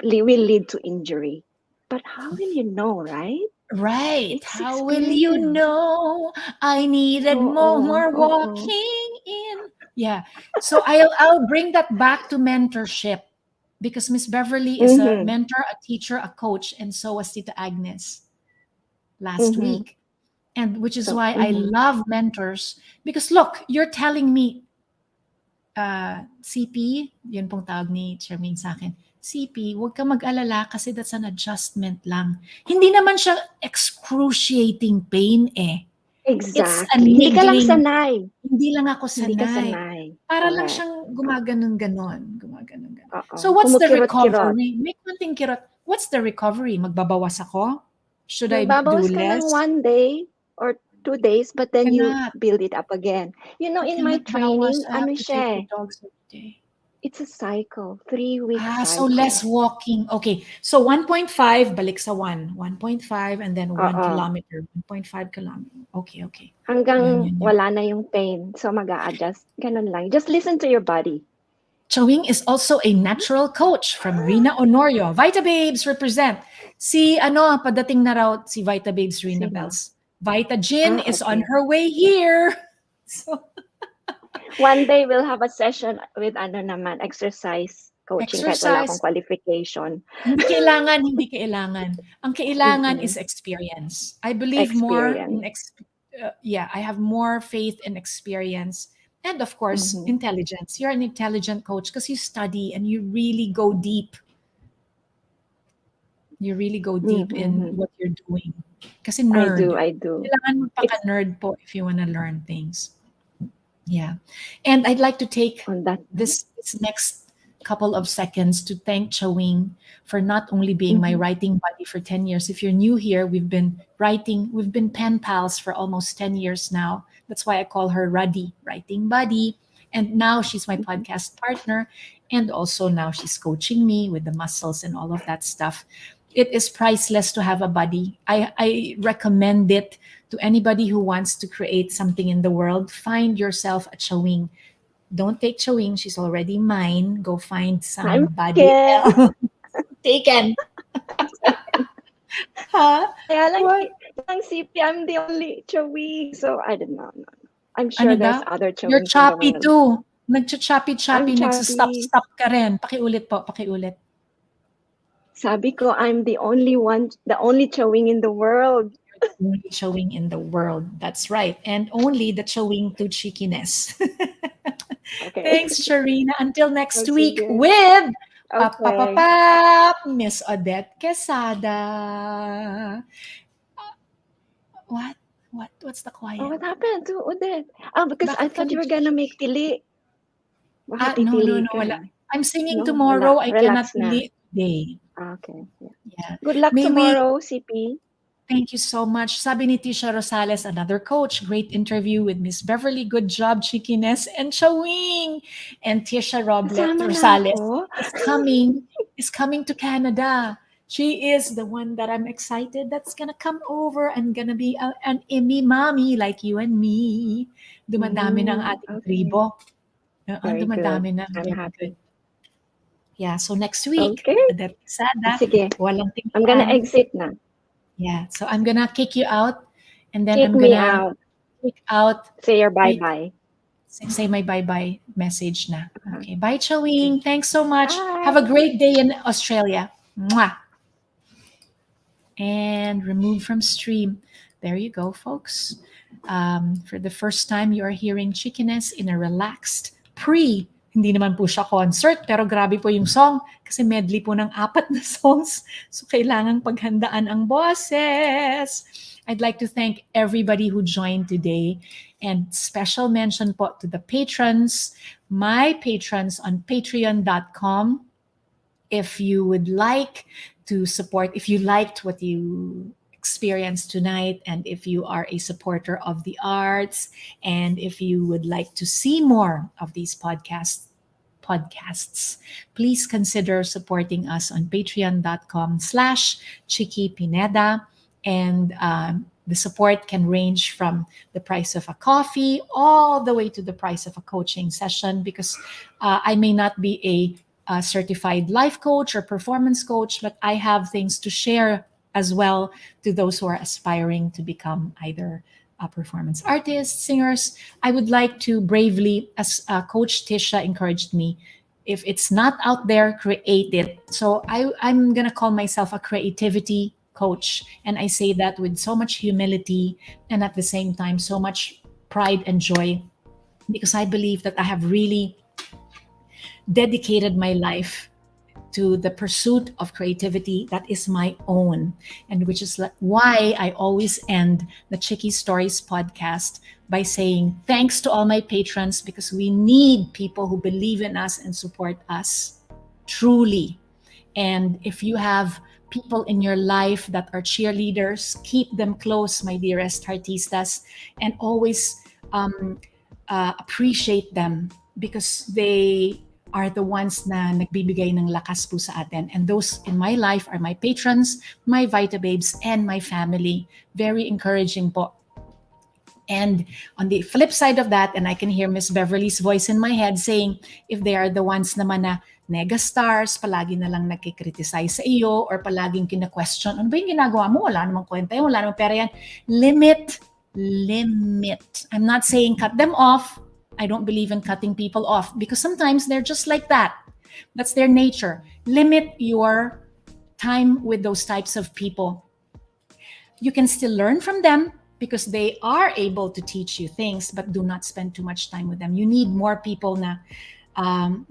will lead to injury. But how will you know, right? Right. It's How will you know I needed more walking in? Yeah. So I'll bring that back to mentorship, because Miss Beverly is a mentor, a teacher, a coach, and so was Tita Agnes last week. And which is why I love mentors, because look, you're telling me, CP, yun pong tawag ni Charmaine sa akin, CP, huwag ka mag-alala kasi that's an adjustment lang. Hindi naman siya excruciating pain eh. Exactly. Hindi ka lang sanay. Hindi lang ako sanay. Hindi ka sanay. Para lang siyang gumaganon-ganon. Oo. So what's the Kumukirot-kirot. recovery? May konting kirot. What's the recovery? Magbabawas ako? Should I do Magbabawas ka ng less? 1 day or 2 days, but then you Cannot. build it up again. You know, I in my cannot bawas. training, I have ano to take siya the dogs every day. it's a cycle, 3-week So cycle. less walking. Okay. So 1.5, balik sa 1. 1.5 and then 1 Oo. kilometer. 1.5 kilometer. Okay, okay. Hanggang Yun. wala na yung pain. So mag-a-adjust. Ganun lang. Just listen to your body. Chowing is also a natural coach from Rina Honorio. Vita Babes represent. Si padating na raw si Vita Babes Rina Sino? Bells. Vita Jin is on Okay. her way here. So One day we'll have a session with exercise coaching kahit wala akong exercise. qualification. Hindi kailangan. Ang kailangan is experience. I believe more in I have more faith in experience and of course intelligence. You're an intelligent coach because you study and you really go deep. You really go deep in what you're doing. Kasi nerd. I do. Kailangan magpaka-nerd po if you want to learn things. Yeah. And I'd like to take On that. this next couple of seconds to thank Chowing for not only being my writing buddy for 10 years. If you're new here, we've been pen pals for almost 10 years now. That's why I call her Ruddy, writing buddy. And now she's my podcast partner. And also now she's coaching me with the muscles and all of that stuff. It is priceless to have a buddy. I recommend it to anybody who wants to create something in the world. Find yourself a Chowing. Don't take Chowing. She's already mine. Go find somebody else. Taken. Huh? Kaya lang CP, I'm the only Chowing. So I don't know. I'm sure there's other Chowings. You're choppy too. Nagcha-choppy, I'm nagsa-stop ka rin. Pakiulit po, pakiulit. Sabi ko, I'm the only Chowing in the world. You're the only Chowing in the world. That's right. And only the Chowing to Chiquiness. Okay. Thanks, Sharina. Until next week Sige. with Okay. Miss Odette Quesada. What's the quiet? Oh, what happened to Odette? Because I Bakit thought you were kami- gonna make tili. Baka No, titili ka. wala. I'm singing No, tomorrow. wala. I Relax cannot delete today. Okay. Yeah. Good luck May we- tomorrow, CP. Thank you so much. Sabi ni Tisha Rosales, another coach. Great interview with Miss Beverly. Good job, Chiquiness and Chowing. And Tisha Kasama na Rosales ako. is coming to Canada. She is the one that I'm excited that's gonna come over and gonna be an Emmy mommy like you and me. Dumadami na ang ating Okay. tribo. Very Dumadami good. na. I'm Very happy. good. Yeah, so next week, Okay. Odette Quesada, Sige. walang I'm gonna tingnan. exit na. Yeah, so I'm gonna kick you out, and then Kick I'm me gonna out. kick out. Say your bye-bye. Say my bye-bye message na. Okay, bye, Chowing. Thanks so much. Bye. Have a great day in Australia. Mwah. And remove from stream. There you go, folks. For the first time, you are hearing Chiquiness in a relaxed hindi naman po siya concert, pero grabe po yung song kasi medley po ng 4 na songs. So kailangang paghandaan ang boses. I'd like to thank everybody who joined today and special mention po to the patrons, my patrons on patreon.com. If you would like to support, if you liked what you experienced tonight, and if you are a supporter of the arts, and if you would like to see more of these podcasts, please consider supporting us on patreon.com/Chiqui Pineda. And the support can range from the price of a coffee all the way to the price of a coaching session, because I may not be a certified life coach or performance coach, but I have things to share as well to those who are aspiring to become either performance artists, singers. I would like to bravely, as Coach Tisha encouraged me, if it's not out there, create it. So I'm going to call myself a creativity coach. And I say that with so much humility and at the same time, so much pride and joy, because I believe that I have really dedicated my life to the pursuit of creativity that is my own, and which is why I always end the Chiqui Stories podcast by saying thanks to all my patrons, because we need people who believe in us and support us. truly. And if you have people in your life that are cheerleaders, keep them close, my dearest artistas, and always appreciate them because they are the ones na nagbibigay ng lakas po sa atin. And those in my life are my patrons, my Vita Babes, and my family. Very encouraging po. And on the flip side of that, and I can hear Miss Beverly's voice in my head saying, if they are the ones naman na negastars, palagi na lang nagkikriticize sa iyo, or palaging kina-question, ano ba yung ginagawa mo? Wala namang kwenta yan, wala namang pera yan. Limit. I'm not saying cut them off. I don't believe in cutting people off because sometimes they're just like that. That's their nature. Limit your time with those types of people. You can still learn from them because they are able to teach you things, but do not spend too much time with them. You need more people na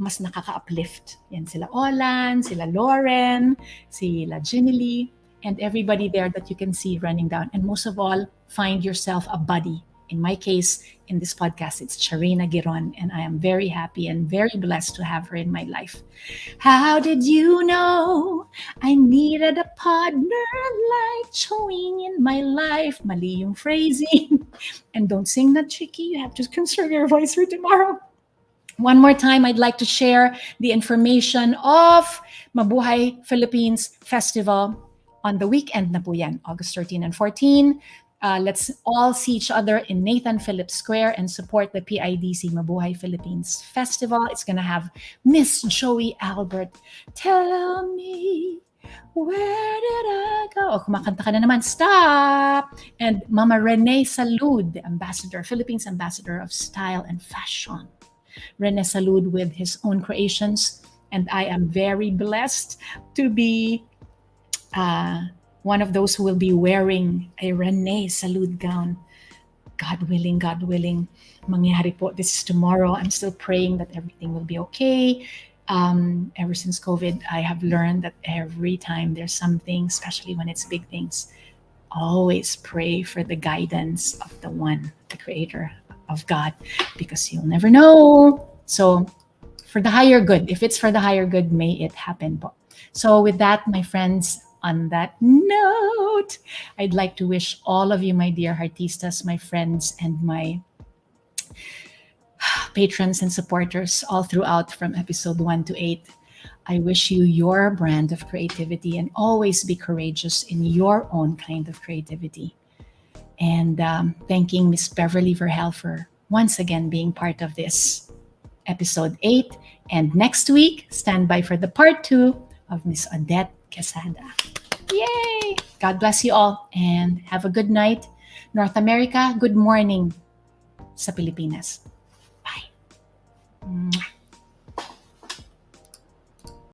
mas nakaka-uplift. Yan sila Olan, sila Lauren, sila Ginny, and everybody there that you can see running down. And most of all, find yourself a buddy. In my case, in this podcast, it's Charina Giron, and I am very happy and very blessed to have her in my life. How did you know I needed a partner like Chewing in my life? Mali yung phrasing. And don't sing that, Chiqui. You have to conserve your voice for tomorrow. One more time, I'd like to share the information of Mabuhay Philippines Festival on the weekend na po yan, August 13 and 14. Let's all see each other in Nathan Phillips Square and support the PIDC Mabuhay Philippines Festival. It's gonna have Miss Joey Albert. Tell me, where did I go? Oh, kumakanta ka na naman. Stop! And Mama Renee Salud, the ambassador, Philippines ambassador of style and fashion. Rene Salud with his own creations. And I am very blessed to be one of those who will be wearing a Rene Salud gown. God willing, mangyari po. This is tomorrow. I'm still praying that everything will be okay. Ever since COVID, I have learned that every time there's something, especially when it's big things, always pray for the guidance of the one, the creator of God, because you'll never know. So for the higher good, if it's for the higher good, may it happen po. So with that, my friends, on that note, I'd like to wish all of you, my dear artistas, my friends, and my patrons and supporters all throughout from episode 1 to 8. I wish you your brand of creativity and always be courageous in your own kind of creativity. And thanking Miss Beverly Vergel for once again being part of this episode 8. And next week, stand by for the part 2 of Miss Odette Quesada. Yay! God bless you all and have a good night. North America, good morning sa Pilipinas. Bye. Mwah.